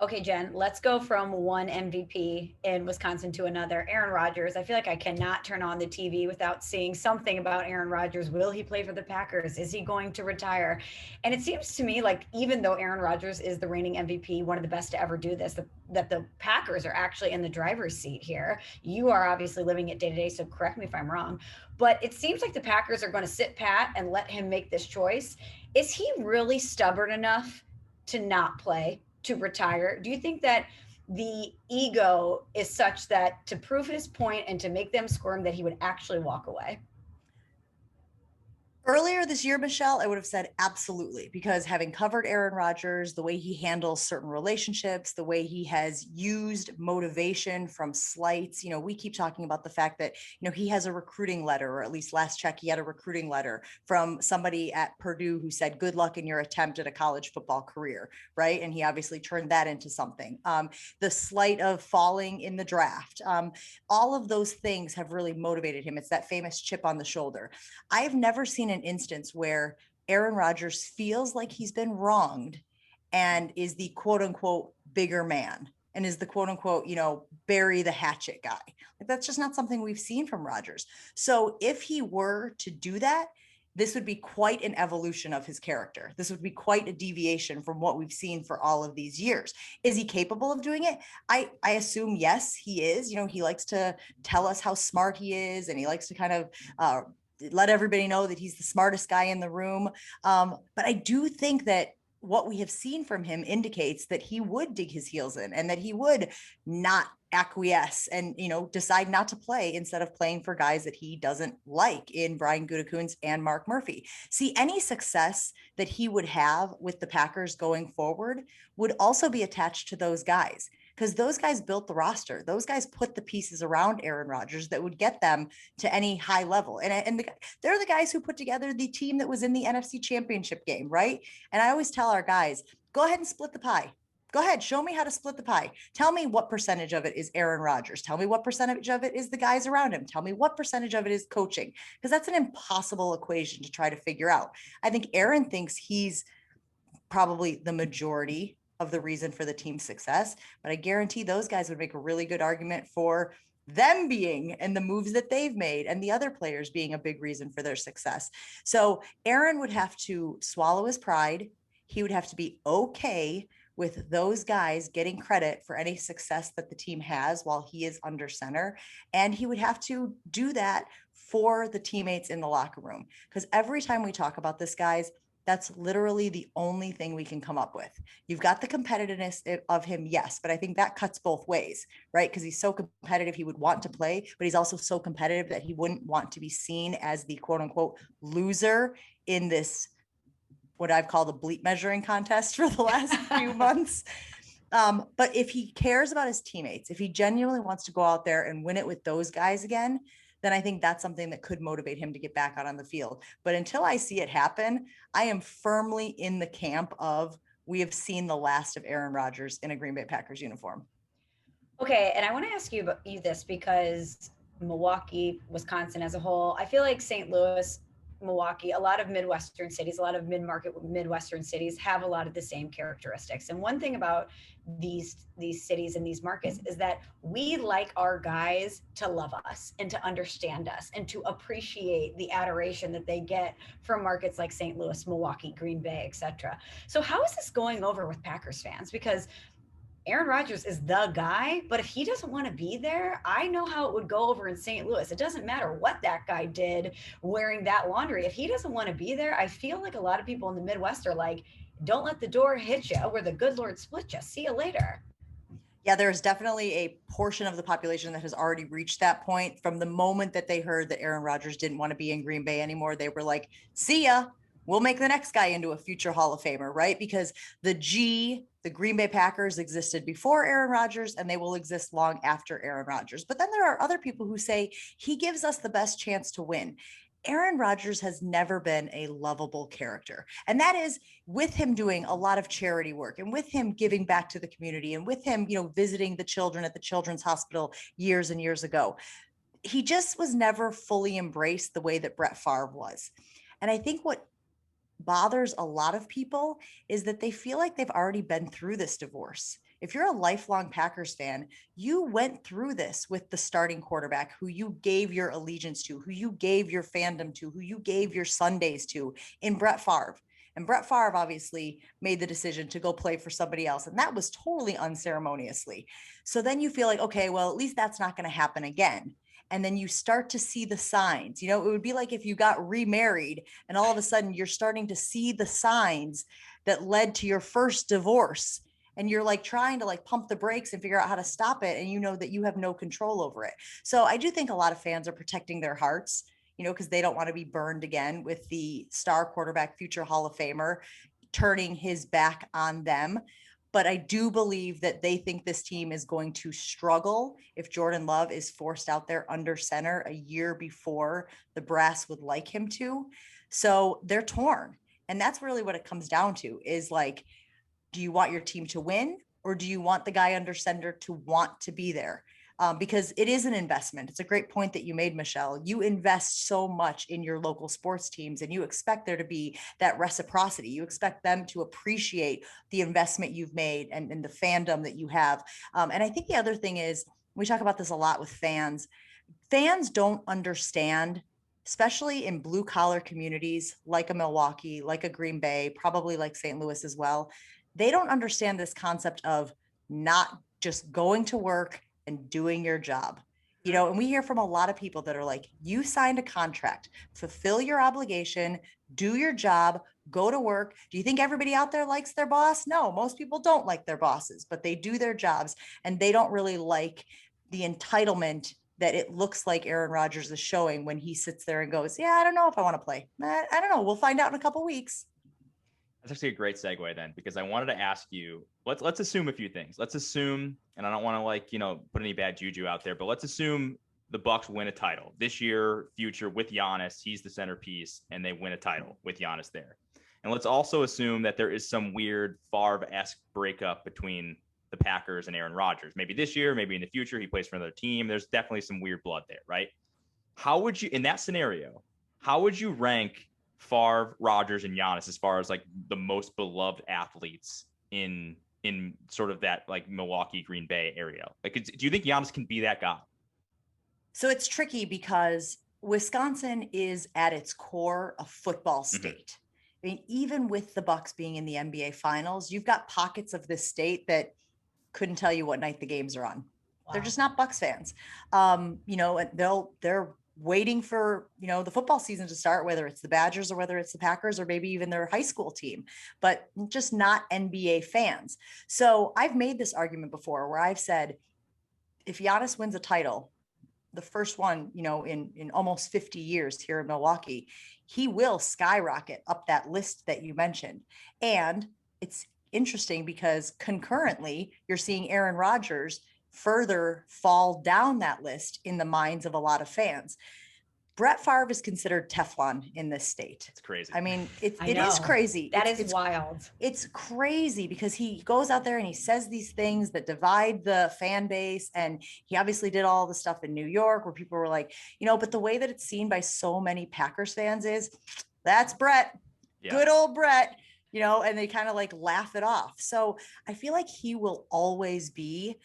Okay, Jen, let's go from one MVP in Wisconsin to another. Aaron Rodgers. I feel like I cannot turn on the TV without seeing something about Aaron Rodgers. Will he play for the Packers? Is he going to retire? And it seems to me like even though Aaron Rodgers is the reigning MVP, one of the best to ever do this, that the Packers are actually in the driver's seat here. You are obviously living it day to day, so correct me if I'm wrong. But it seems like the Packers are going to sit pat and let him make this choice. Is he really stubborn enough to not play, to retire? Do you think that the ego is such that to prove his point and to make them squirm that he would actually walk away? Earlier this year, Michelle, I would have said absolutely, because having covered Aaron Rodgers, the way he handles certain relationships, the way he has used motivation from slights, we keep talking about the fact that, he has a recruiting letter, or at least last check, he had a recruiting letter from somebody at Purdue who said, good luck in your attempt at a college football career, right? And he obviously turned that into something. The slight of falling in the draft, all of those things have really motivated him. It's that famous chip on the shoulder. I've never seen an instance where Aaron Rodgers feels like he's been wronged and is the quote unquote bigger man and is the quote unquote, bury the hatchet guy. Like, that's just not something we've seen from Rodgers. So if he were to do that, this would be quite an evolution of his character. This would be quite a deviation from what we've seen for all of these years. Is he capable of doing it? I assume yes, he is. He likes to tell us how smart he is, and he likes to kind of let everybody know that he's the smartest guy in the room. But I do think that what we have seen from him indicates that he would dig his heels in and that he would not acquiesce and, decide not to play instead of playing for guys that he doesn't like in Brian Gutekunst and Mark Murphy. See, any success that he would have with the Packers going forward would also be attached to those guys, because those guys built the roster. Those guys put the pieces around Aaron Rodgers that would get them to any high level. And they're the guys who put together the team that was in the NFC Championship game, right? And I always tell our guys, go ahead and split the pie. Go ahead, show me how to split the pie. Tell me what percentage of it is Aaron Rodgers. Tell me what percentage of it is the guys around him. Tell me what percentage of it is coaching, because that's an impossible equation to try to figure out. I think Aaron thinks he's probably the majority of the reason for the team's success, but I guarantee those guys would make a really good argument for them being, and the moves that they've made and the other players being, a big reason for their success. So Aaron would have to swallow his pride. He would have to be okay with those guys getting credit for any success that the team has while he is under center. And he would have to do that for the teammates in the locker room. Because every time we talk about this, guys, that's literally the only thing we can come up with. You've got the competitiveness of him, yes, but I think that cuts both ways, right? Because he's so competitive, he would want to play, but he's also so competitive that he wouldn't want to be seen as the quote unquote loser in this, what I've called a bleep measuring contest for the last few months. But if he cares about his teammates, if he genuinely wants to go out there and win it with those guys again, then I think that's something that could motivate him to get back out on the field. But until I see it happen, I am firmly in the camp of, we have seen the last of Aaron Rodgers in a Green Bay Packers uniform. Okay, and I want to ask you this because Milwaukee, Wisconsin as a whole, I feel like St. Louis Milwaukee, a lot of Midwestern cities, a lot of mid-market Midwestern cities have a lot of the same characteristics. And one thing about these cities and these markets is that we like our guys to love us and to understand us and to appreciate the adoration that they get from markets like St. Louis, Milwaukee, Green Bay, etc. So how is this going over with Packers fans? Because Aaron Rodgers is the guy, but if he doesn't want to be there, I know how it would go over in St. Louis. It doesn't matter what that guy did wearing that laundry. If he doesn't want to be there, I feel like a lot of people in the Midwest are like, don't let the door hit you where the good Lord split you. See you later. Yeah, there's definitely a portion of the population that has already reached that point. From the moment that they heard that Aaron Rodgers didn't want to be in Green Bay anymore, they were like, see ya. We'll make the next guy into a future Hall of Famer, right? Because the Green Bay Packers existed before Aaron Rodgers, and they will exist long after Aaron Rodgers. But then there are other people who say he gives us the best chance to win. Aaron Rodgers has never been a lovable character. And that is with him doing a lot of charity work and with him giving back to the community and with him, visiting the children at the Children's Hospital years and years ago. He just was never fully embraced the way that Brett Favre was. And I think what bothers a lot of people is that they feel like they've already been through this divorce. If you're a lifelong Packers fan, you went through this with the starting quarterback who you gave your allegiance to, who you gave your fandom to, who you gave your Sundays to in Brett Favre. And Brett Favre obviously made the decision to go play for somebody else. And that was totally unceremoniously. So then you feel like, okay, well, at least that's not going to happen again. And then you start to see the signs. It would be like if you got remarried and all of a sudden you're starting to see the signs that led to your first divorce. And you're like trying to like pump the brakes and figure out how to stop it. And you know that you have no control over it. So I do think a lot of fans are protecting their hearts, because they don't want to be burned again with the star quarterback, future Hall of Famer, turning his back on them. But I do believe that they think this team is going to struggle if Jordan Love is forced out there under center a year before the brass would like him to. So they're torn. And that's really what it comes down to is like, do you want your team to win or do you want the guy under center to want to be there? Because it is an investment. It's a great point that you made, Michelle. You invest so much in your local sports teams and you expect there to be that reciprocity. You expect them to appreciate the investment you've made and the fandom that you have. And I think the other thing is, we talk about this a lot with fans. Fans don't understand, especially in blue collar communities like a Milwaukee, like a Green Bay, probably like St. Louis as well. They don't understand this concept of not just going to work and doing your job. And we hear from a lot of people that are like, you signed a contract, fulfill your obligation, do your job, go to work. Do you think everybody out there likes their boss? No, most people don't like their bosses, but they do their jobs and they don't really like the entitlement that it looks like Aaron Rodgers is showing when he sits there and goes, yeah, I don't know if I want to play. I don't know. We'll find out in a couple of weeks. That's actually a great segue then, because I wanted to ask you, let's assume a few things. Let's assume, and I don't want to put any bad juju out there, but let's assume the Bucks win a title this year, future with Giannis. He's the centerpiece and they win a title with Giannis there. And let's also assume that there is some weird Favre-esque breakup between the Packers and Aaron Rodgers. Maybe this year, maybe in the future, he plays for another team. There's definitely some weird blood there, right? How would you, in that scenario, how would you rank Favre, Rodgers, and Giannis as far as like the most beloved athletes in sort of that like Milwaukee, Green Bay area? Like, do you think Giannis can be that guy? So it's tricky because Wisconsin is at its core a football state. I mean, even with the Bucks being in the NBA finals, you've got pockets of this state that couldn't tell you what night the games are on. Wow. They're just not Bucks fans. And they're waiting for, the football season to start, whether it's the Badgers or whether it's the Packers or maybe even their high school team, but just not NBA fans. So I've made this argument before where I've said, if Giannis wins a title, the first one, in almost 50 years here in Milwaukee, he will skyrocket up that list that you mentioned. And it's interesting because concurrently you're seeing Aaron Rodgers further fall down that list in the minds of a lot of fans. Brett Favre is considered Teflon in this state. It's crazy. I mean, it I is know. crazy. That It's is wild. It's crazy because he goes out there and he says these things that divide the fan base. And he obviously did all the stuff in New York where people were like, but the way that it's seen by so many Packers fans is that's Brett, good old Brett, and they kind of like laugh it off. So I feel like he will always be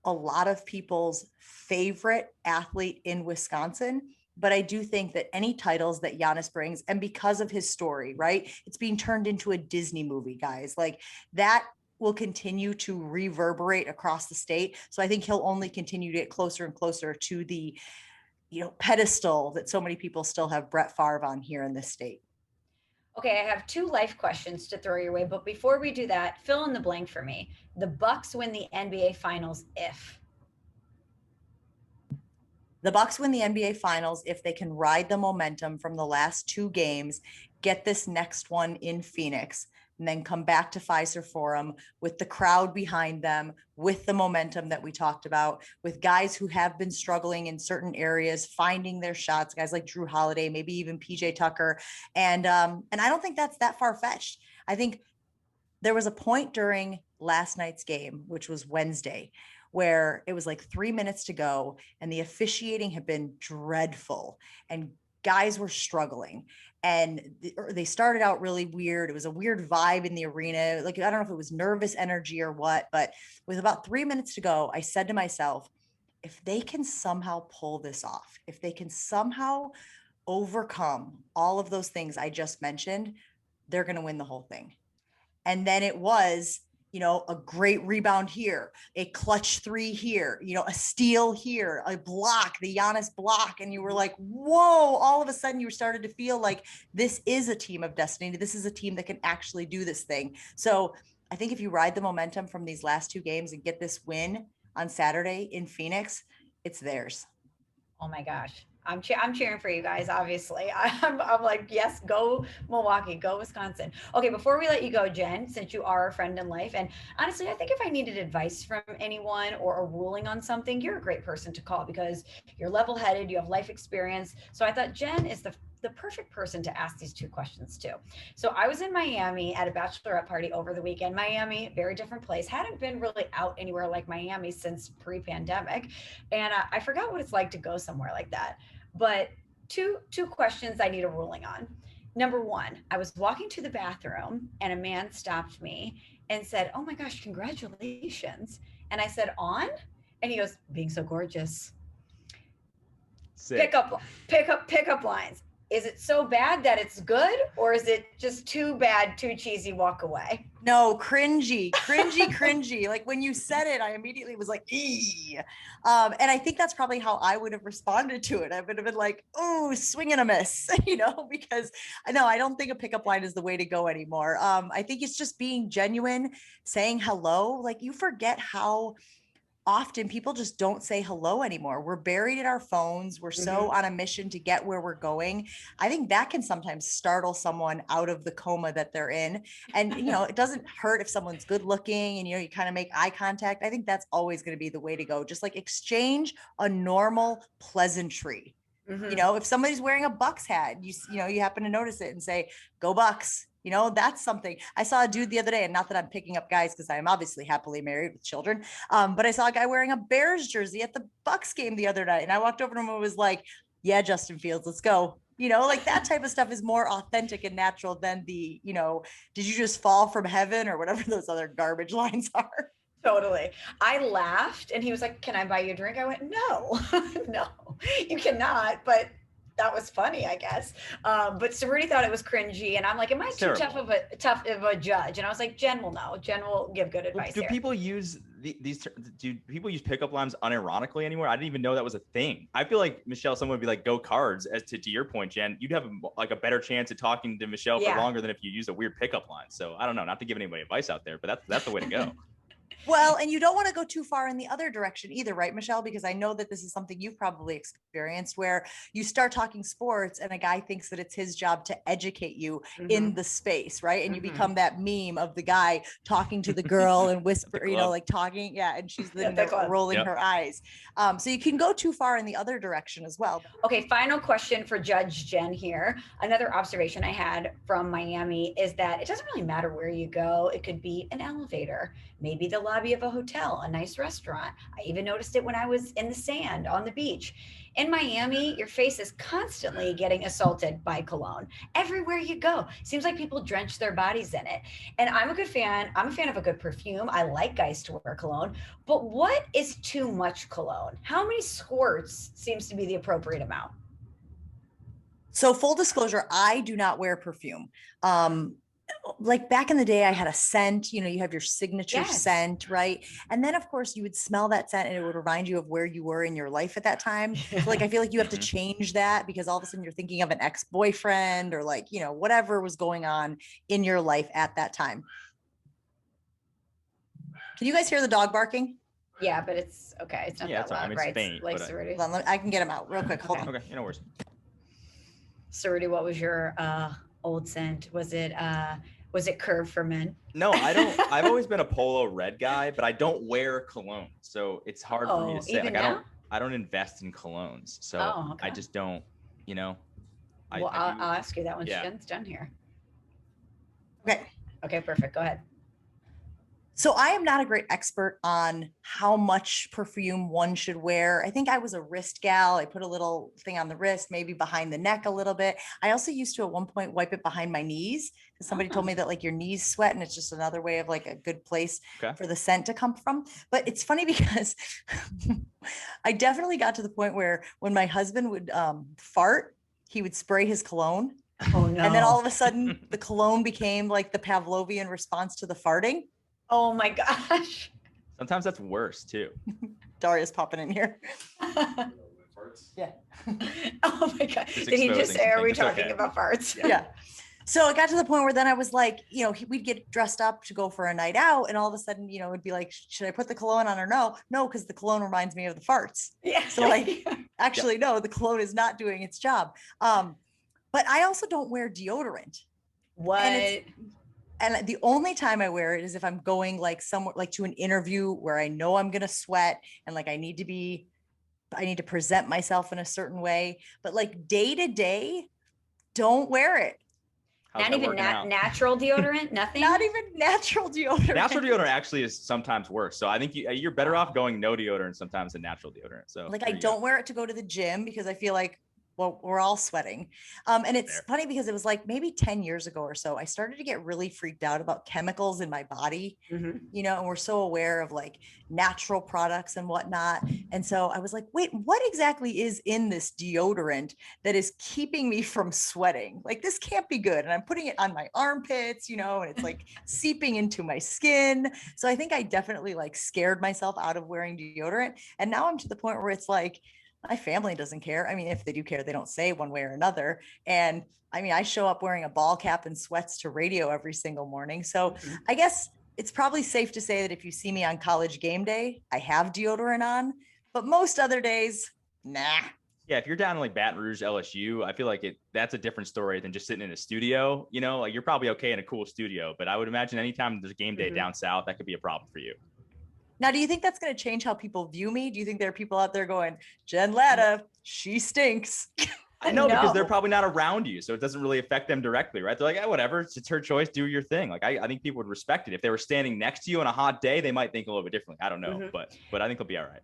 a lot of people's favorite athlete in Wisconsin. But I do think that any titles that Giannis brings, and because of his story, right, it's being turned into a Disney movie, guys, like that will continue to reverberate across the state. So I think he'll only continue to get closer and closer to the, pedestal that so many people still have Brett Favre on here in this state. Okay, I have 2 life questions to throw your way, but before we do that, fill in the blank for me. The Bucks win the NBA Finals if. The Bucks win the NBA Finals if they can ride the momentum from the last 2 games, get this next one in Phoenix, and then come back to Fiserv Forum with the crowd behind them, with the momentum that we talked about, with guys who have been struggling in certain areas, finding their shots, guys like Drew Holiday, maybe even PJ Tucker. And I don't think that's that far-fetched. I think there was a point during last night's game, which was Wednesday, where it was like 3 minutes to go and the officiating had been dreadful and guys were struggling and they started out really weird. It was a weird vibe in the arena. Like, I don't know if it was nervous energy or what, but with about 3 minutes to go, I said to myself, if they can somehow pull this off, if they can somehow overcome all of those things I just mentioned, they're going to win the whole thing. And then it was, a great rebound here, a clutch 3 here, a steal here, a block, the Giannis block. And you were like, whoa, all of a sudden you started to feel like this is a team of destiny. This is a team that can actually do this thing. So I think if you ride the momentum from these last 2 games and get this win on Saturday in Phoenix, it's theirs. Oh my gosh. I'm cheering for you guys, obviously. I'm like, yes, go Milwaukee, go Wisconsin. Okay, before we let you go, Jen, since you are a friend in life, and honestly, I think if I needed advice from anyone or a ruling on something, you're a great person to call because you're level-headed, you have life experience. So I thought Jen is the perfect person to ask these 2 questions to. So I was in Miami at a bachelorette party over the weekend. Miami, very different place. Hadn't been really out anywhere like Miami since pre-pandemic. And I forgot what it's like to go somewhere like that. But two questions I need a ruling on. Number 1, I was walking to the bathroom and a man stopped me and said, "Oh my gosh, congratulations." And I said, "On?" And he goes, "Being so gorgeous." Sick. Pick up lines. Is it so bad that it's good, or is it just too bad, too cheesy, walk away? No, cringy. Like when you said it, I immediately was like, "Ee." And I think that's probably how I would have responded to it. I would have been like, "Oh, swing and a miss," because I don't think a pickup line is the way to go anymore. I think it's just being genuine, saying hello. Like, you forget how often people just don't say hello anymore. We're buried in our phones. We're so on a mission to get where we're going. I think that can sometimes startle someone out of the coma that they're in. And, it doesn't hurt if someone's good looking and, you kind of make eye contact. I think that's always going to be the way to go. Just like exchange a normal pleasantry. If somebody's wearing a Bucks hat, you happen to notice it and say, "Go Bucks." That's something. I saw a dude the other day, and not that I'm picking up guys because I am obviously happily married with children. But I saw a guy wearing a Bears jersey at the Bucks game the other night. And I walked over to him and was like, "Yeah, Justin Fields, let's go." Like that type of stuff is more authentic and natural than the, "Did you just fall from heaven?" or whatever those other garbage lines are. Totally. I laughed and he was like, "Can I buy you a drink?" I went, "No, no, you cannot." But that was funny, I guess. But Cerruti thought it was cringy, and I'm like, "Am I too tough of a judge?" And I was like, "Jen will know. Jen will give good advice." Do people use do people use pickup lines unironically anymore? I didn't even know that was a thing. I feel like Michelle, someone would be like, "Go Cards." As to your point, Jen, you'd have like a better chance at talking to Michelle for longer than if you use a weird pickup line. So I don't know, not to give anybody advice out there, but that's the way to go. Well, and you don't want to go too far in the other direction either, right, Michelle? Because I know that this is something you've probably experienced where you start talking sports and a guy thinks that it's his job to educate you in the space, right? And you become that meme of the guy talking to the girl and whisper, like talking, and she's then rolling her eyes. So you can go too far in the other direction as well. Okay, final question for Judge Jen here. Another observation I had from Miami is that it doesn't really matter where you go. It could be an elevator, maybe the lobby of a hotel, a nice restaurant. I even noticed it when I was in the sand on the beach. In Miami, your face is constantly getting assaulted by cologne. Everywhere you go, seems like people drench their bodies in it. And I'm a fan of a good perfume. I like guys to wear cologne, but what is too much cologne? How many squirts seems to be the appropriate amount? So full disclosure, I do not wear perfume. Like back in the day, I had a scent, you have your signature scent, right? And then of course you would smell that scent and it would remind you of where you were in your life at that time. So like, I feel like you have to change that because all of a sudden you're thinking of an ex-boyfriend or like, whatever was going on in your life at that time. Can you guys hear the dog barking? Yeah, but it's okay. It's not that loud, right? Faint, like but I can get him out real quick. Hold on. Okay, no worries. Cerruti, what was your old scent? Was it Curve for Men? No, I don't. I've always been a polo red guy, but I don't wear cologne, so it's hard for me to say. Like I don't invest in colognes, so I just don't. I'll ask you that when Jen's done here. Okay, perfect. Go ahead. So I am not a great expert on how much perfume one should wear. I think I was a wrist gal. I put a little thing on the wrist, maybe behind the neck a little bit. I also used to at one point wipe it behind my knees because somebody told me that like your knees sweat and it's just another way of like a good place for the scent to come from. But it's funny because I definitely got to the point where when my husband would fart, he would spray his cologne. Oh no. And then all of a sudden the cologne became like the Pavlovian response to the farting. Oh my gosh. Sometimes that's worse too. Daria's popping in here. Yeah. Oh my God. Did he just say, are we talking about farts? Yeah. So it got to the point where then I was like, we'd get dressed up to go for a night out. And all of a sudden, it'd be like, should I put the cologne on or no? No, because the cologne reminds me of the farts. Yeah. So like, actually, no, the cologne is not doing its job. But I also don't wear deodorant. What? And the only time I wear it is if I'm going like somewhere, like to an interview where I know I'm going to sweat and like I need to present myself in a certain way, but like day to day, don't wear it. How's not even natural deodorant, nothing. Not even natural deodorant. Natural deodorant actually is sometimes worse. So I think you're better off going no deodorant sometimes than natural deodorant. So like I don't wear it to go to the gym because I feel like, well, we're all sweating. And it's funny because it was like maybe 10 years ago or so, I started to get really freaked out about chemicals in my body, and we're so aware of like natural products and whatnot. And so I was like, wait, what exactly is in this deodorant that is keeping me from sweating? Like, this can't be good. And I'm putting it on my armpits, and it's like seeping into my skin. So I think I definitely like scared myself out of wearing deodorant. And now I'm to the point where it's like, my family doesn't care. I mean, if they do care, they don't say one way or another. And I mean, I show up wearing a ball cap and sweats to radio every single morning. So I guess it's probably safe to say that if you see me on College game day, I have deodorant on, but most other days, nah. Yeah, if you're down in like Baton Rouge, LSU, I feel like that's a different story than just sitting in a studio. Like you're probably okay in a cool studio, but I would imagine anytime there's game day down south, that could be a problem for you. Now, do you think that's going to change how people view me? Do you think there are people out there going, Jen Lada, she stinks? I know, because they're probably not around you, so it doesn't really affect them directly, right? They're like, whatever, it's her choice, do your thing. Like, I think people would respect it. If they were standing next to you on a hot day, they might think a little bit differently. I don't know, but I think they'll be all right.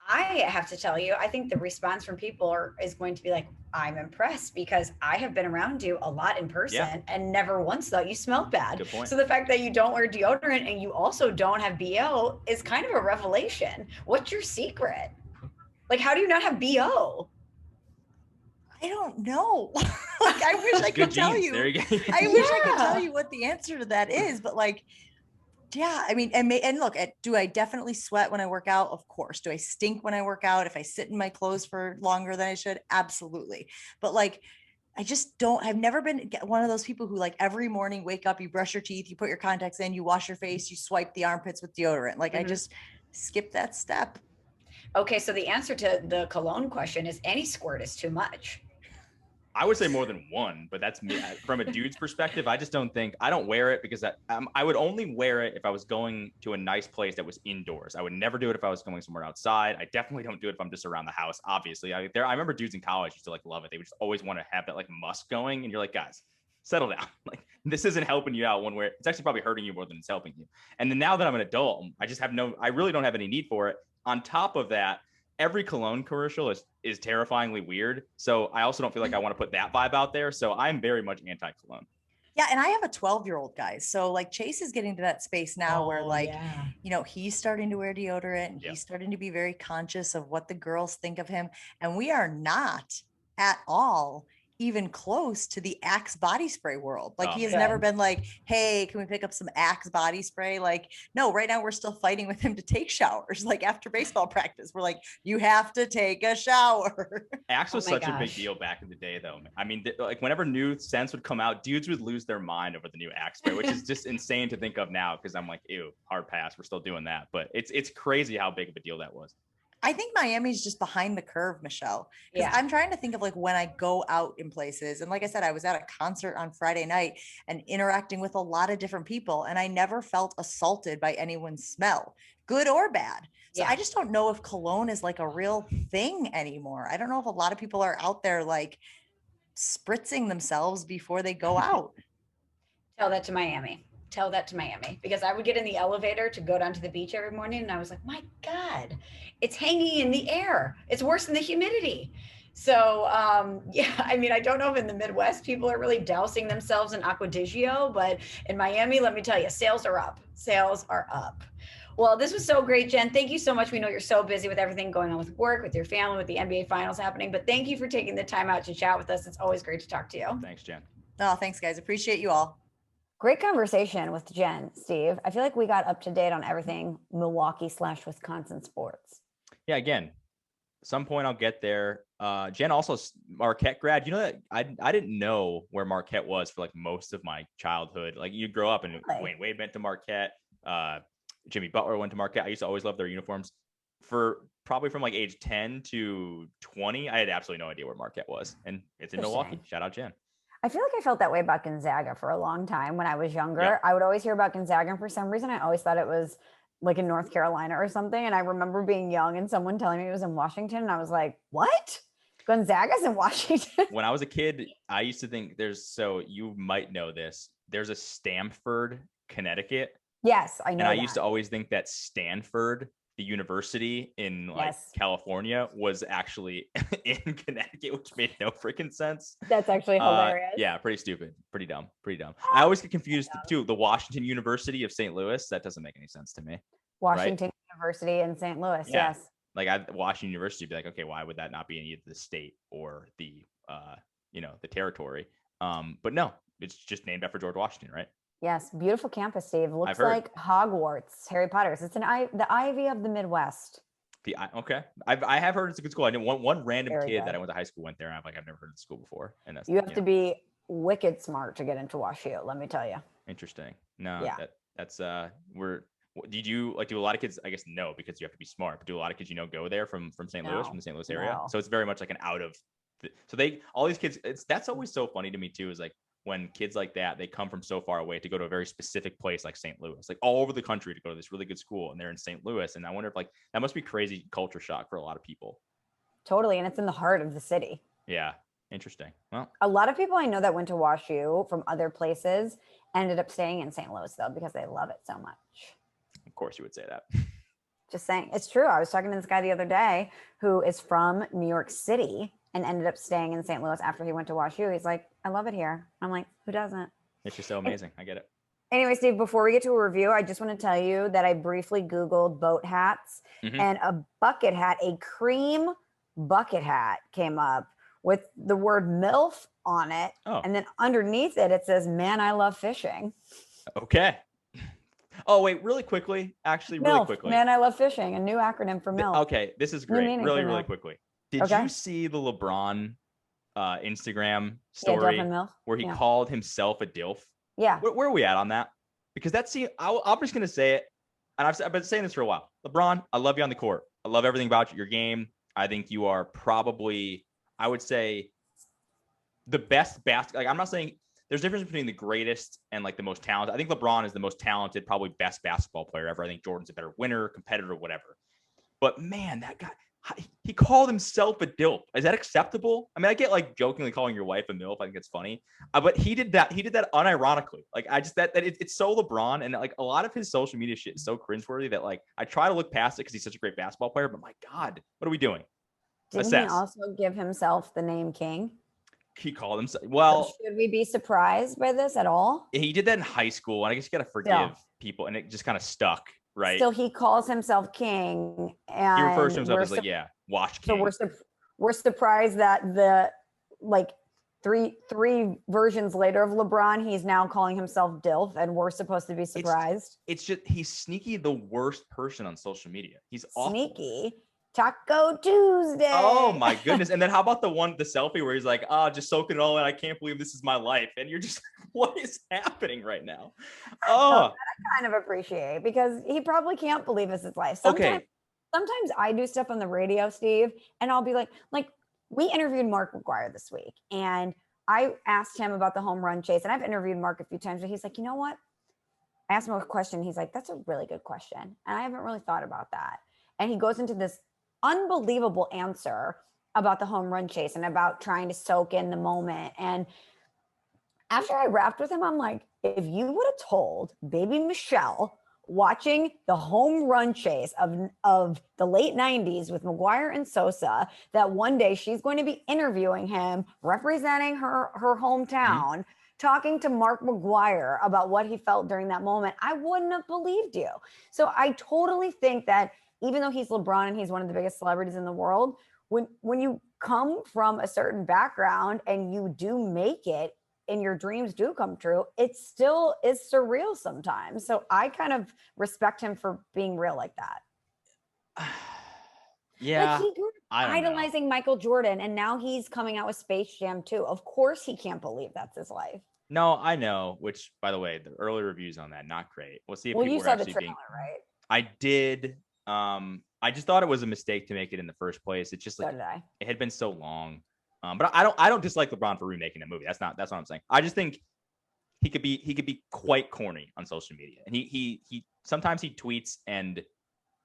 I have to tell you, I think the response from people is going to be like, I'm impressed because I have been around you a lot in person and never once thought you smelled bad. Good point. So the fact that you don't wear deodorant and you also don't have BO is kind of a revelation. What's your secret? Like, how do you not have BO? I don't know. Like, I wish I could tell you. There you go. I wish I could tell you what the answer to that is, but like, yeah, I mean, and look, do I definitely sweat when I work out? Of course. Do I stink when I work out? If I sit in my clothes for longer than I should? Absolutely. But like, I just don't, I've never been one of those people who like every morning wake up, you brush your teeth, you put your contacts in, you wash your face, you swipe the armpits with deodorant. Like I just skip that step. Okay, so the answer to the cologne question is any squirt is too much. I would say more than one, but that's me from a dude's perspective. I just don't wear it because I would only wear it if I was going to a nice place that was indoors. I would never do it if I was going somewhere outside. I definitely don't do it if I'm just around the house. Obviously, I remember dudes in college used to like love it. They would just always want to have that like musk going, and you're like, guys, settle down. Like this isn't helping you out one way. It's actually probably hurting you more than it's helping you. And then now that I'm an adult, I really don't have any need for it. On top of that, every cologne commercial is terrifyingly weird. So I also don't feel like I want to put that vibe out there. So I'm very much anti-cologne. Yeah. And I have a 12-year-old guy. So like Chase is getting to that space now where like, he's starting to wear deodorant and he's starting to be very conscious of what the girls think of him. And we are not at all even close to the Axe body spray world. Like he has never been like, hey, can we pick up some Axe body spray? Like, no, right now we're still fighting with him to take showers. Like after baseball practice, we're like, you have to take a shower. Axe was such a big deal back in the day though. I mean, like whenever new scents would come out, dudes would lose their mind over the new Axe spray, which is just insane to think of now. Cause I'm like, ew, hard pass. We're still doing that. But it's crazy how big of a deal that was. I think Miami's just behind the curve, Michelle. Because I'm trying to think of like when I go out in places. And like I said, I was at a concert on Friday night and interacting with a lot of different people. And I never felt assaulted by anyone's smell, good or bad. So I just don't know if cologne is like a real thing anymore. I don't know if a lot of people are out there like spritzing themselves before they go out. Tell that to Miami. Because I would get in the elevator to go down to the beach every morning and I was like, my God, it's hanging in the air. It's worse than the humidity. So I mean, I don't know if in the Midwest people are really dousing themselves in Aqua di Gio, but in Miami, let me tell you, sales are up. Well, this was so great, Jen. Thank you so much. We know you're so busy with everything going on with work, with your family, with the NBA finals happening, but thank you for taking the time out to chat with us. It's always great to talk to you. Thanks, Jen. Oh, thanks guys. Appreciate you all. Great conversation with Jen, Steve. I feel like we got up to date on everything Milwaukee/Wisconsin sports. Yeah, again, some point I'll get there. Jen also Marquette grad. You know that I didn't know where Marquette was for like most of my childhood. Like you grow up and Wayne Wade went to Marquette. Jimmy Butler went to Marquette. I used to always love their uniforms. For probably from like age 10 to 20, I had absolutely no idea where Marquette was. And it's in Milwaukee. Shout out Jen. I feel like I felt that way about Gonzaga for a long time when I was younger. Yeah. I would always hear about Gonzaga, and for some reason, I always thought it was like in North Carolina or something. And I remember being young and someone telling me it was in Washington, and I was like, what? Gonzaga's in Washington? When I was a kid, I used to think you might know this, there's a Stamford, Connecticut. Yes, I know. And I used to always think that Stanford, the university in California, was actually in Connecticut, which made no freaking sense. That's actually hilarious. Yeah, pretty stupid. Pretty dumb. I always get confused too. The Washington University of St. Louis, that doesn't make any sense to me. Washington University in St. Louis, yes. Like Washington University would be like, okay, why would that not be in either the state or the the territory? But no, it's just named after George Washington, right? Yes, beautiful campus, Steve. Looks like Hogwarts, Harry Potter's. It's the Ivy of the Midwest. Okay, I have heard it's a good school. I know one random kid that I went to high school went there. And I've never heard of the school before. And that's you have to be wicked smart to get into WashU. Let me tell you. Interesting. No, that's Did you do a lot of kids? I guess no, because you have to be smart. But do a lot of kids go there from St. Louis, from the St. Louis area? No. So it's very much like an out of. All these kids. That's always so funny to me too. Is like. When kids like that, they come from so far away to go to a very specific place like St. Louis, like all over the country to go to this really good school, and they're in St. Louis. And I wonder if that must be crazy culture shock for a lot of people. Totally. And it's in the heart of the city. Yeah. Interesting. Well, a lot of people I know that went to WashU from other places ended up staying in St. Louis though, because they love it so much. Of course you would say that. Just saying. It's true. I was talking to this guy the other day who is from New York City and ended up staying in St. Louis after he went to WashU. He's like, I love it here. I'm like, who doesn't? It's just so amazing. I get it. Anyway, Steve, before we get to a review, I just want to tell you that I briefly Googled boat hats and a bucket hat, a cream bucket hat came up with the word MILF on it. Oh. And then underneath it, it says, man, I love fishing. Okay. Oh, wait, really quickly. Actually, really MILF, quickly. Man, I love fishing. A new acronym for MILF. Okay, this is great. Really quickly. Did you see the LeBron Instagram Yeah, story Dolphin Milf. where he Yeah. called himself a DILF? Yeah. Where are we at on that? Because I'm just going to say it. And I've been saying this for a while. LeBron, I love you on the court. I love everything about your game. I think you are probably, I would say, the best basketball. Like, I'm not saying there's a difference between the greatest and like the most talented. I think LeBron is the most talented, probably best basketball player ever. I think Jordan's a better winner, competitor, whatever. But man, that guy, he called himself a DILF. Is that acceptable? I mean, I get like jokingly calling your wife a MILF. I think it's funny. But he did that unironically. Like, I just, it's so LeBron, and like a lot of his social media shit is so cringeworthy that like I try to look past it because he's such a great basketball player. But my God, what are we doing? Didn't he also give himself the name King? He called himself. Well, should we be surprised by this at all? He did that in high school, and I guess you got to forgive people, and it just kind of stuck, right? Still, he calls himself King, and he refers to himself as like, Wash King. So we're surprised that the like three versions later of LeBron, he's now calling himself DILF, and we're supposed to be surprised. It's just he's sneaky, the worst person on social media. He's awful. Sneaky. Taco Tuesday. Oh my goodness. And then how about the selfie where he's like, just soaking it all in. I can't believe this is my life. And you're just, what is happening right now? Oh, I kind of appreciate, because he probably can't believe this is life. Sometimes I do stuff on the radio, Steve, and I'll be like we interviewed Mark McGwire this week, and I asked him about the home run chase, and I've interviewed Mark a few times, but he's like, you know what? I asked him a question. He's like, that's a really good question. And I haven't really thought about that. And he goes into this unbelievable answer about the home run chase and about trying to soak in the moment. And after I wrapped with him, I'm like, if you would have told baby Michelle watching the home run chase of the late 90s with McGwire and Sosa that one day she's going to be interviewing him, representing her hometown, talking to Mark McGwire about what he felt during that moment, I wouldn't have believed you. So I totally think that even though he's LeBron and he's one of the biggest celebrities in the world, when you come from a certain background and you do make it and your dreams do come true, it still is surreal sometimes. So I kind of respect him for being real like that. Yeah. Like, he grew up idolizing Michael Jordan, and now he's coming out with Space Jam 2. Of course he can't believe that's his life. No, I know, which, by the way, the early reviews on that, not great. We'll see if people you are saw actually the trailer, right? I did. I just thought it was a mistake to make it in the first place. It's just like, so did I. It had been so long. But I don't dislike LeBron for remaking the movie. That's what I'm saying. I just think he could be quite corny on social media. And he sometimes he tweets and,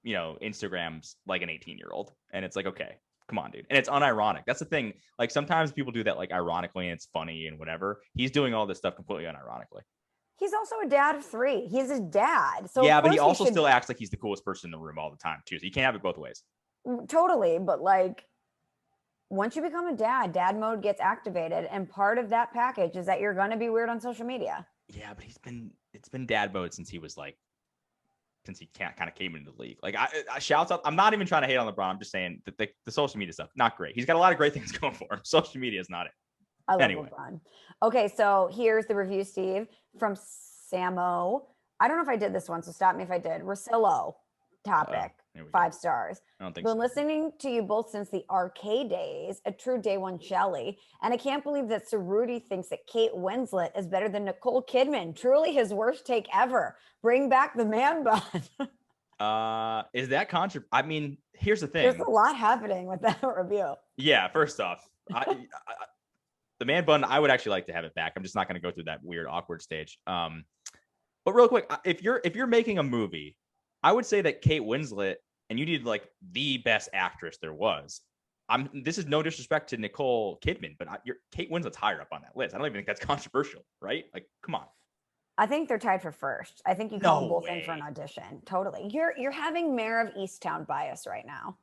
Instagrams like an 18-year-old. And it's like, okay, come on, dude. And it's unironic. That's the thing. Like, sometimes people do that like ironically and it's funny and whatever. He's doing all this stuff completely unironically. He's also a dad of 3. He's his dad. So yeah, but he also still acts like he's the coolest person in the room all the time too. So you can't have it both ways. Totally. But like, once you become a dad mode gets activated. And part of that package is that you're going to be weird on social media. Yeah, but it's been dad mode since he kind of came into the league. Like, I shouts out. I'm not even trying to hate on LeBron. I'm just saying that the social media stuff, not great. He's got a lot of great things going for him. Social media is not it. I love LeBron. Okay, so here's the review, Steve, from Samo. I don't know if I did this one, so stop me if I did. Rosillo topic, 5 stars. I don't think Been so. listening to you both since the arcade days, a true day one Shelley, and I can't believe that Cerruti thinks that Kate Winslet is better than Nicole Kidman. Truly his worst take ever. Bring back the man bun. Is that I mean, here's the thing. There's a lot happening with that review. Yeah, first off, the man bun, I would actually like to have it back. I'm just not going to go through that weird, awkward stage. But real quick, if you're making a movie, I would say that Kate Winslet, and you need like the best actress there was. This is no disrespect to Nicole Kidman, but Kate Winslet's higher up on that list. I don't even think that's controversial, right? Like, come on. I think they're tied for first. I think you call them both in for an audition. Totally. You're having Mayor of Easttown bias right now.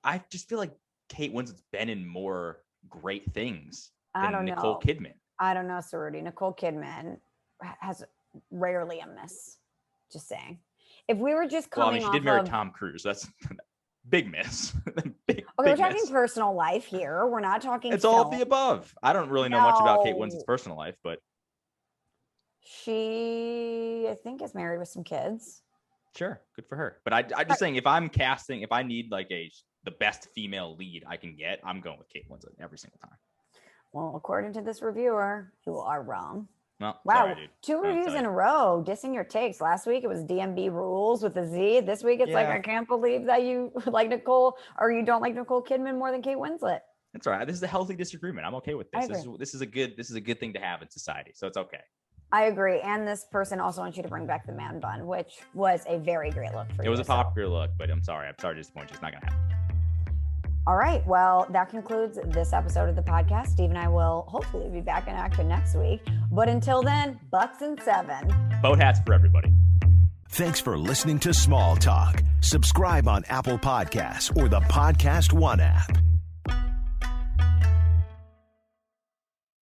I just feel like Kate Winslet's been in more great things than know. Nicole Kidman. I don't know, Cerruti. Nicole Kidman has rarely a miss. Just saying. If we were just coming she did marry Tom Cruise. That's big miss. We're talking personal life here. We're not talking. It's all of the above. I don't really know much about Kate Winslet's personal life, but she, I think, is married with some kids. Sure, good for her. But I'm just saying, if I'm casting, if I need like the best female lead I can get, I'm going with Kate Winslet every single time. Well, according to this reviewer, you are wrong. No, Wow, sorry, dude. 2 I'm reviews sorry. in a row dissing your takes. Last week it was DMB rules with a Z. This week it's like, Yeah. I can't believe that you like Nicole or you don't like Nicole Kidman more than Kate Winslet. That's all right. This is a healthy disagreement. I'm okay with I this. agree. This is a good thing to have in society. So it's okay. I agree. And this person also wants you to bring back the man bun, which was a very great look for you. It was a popular look, but I'm sorry to disappoint you. It's not gonna happen. All right. Well, that concludes this episode of the podcast. Steve and I will hopefully be back in action next week. But until then, Bucks and 7. Boat hats for everybody. Thanks for listening to Small Talk. Subscribe on Apple Podcasts or the Podcast One app.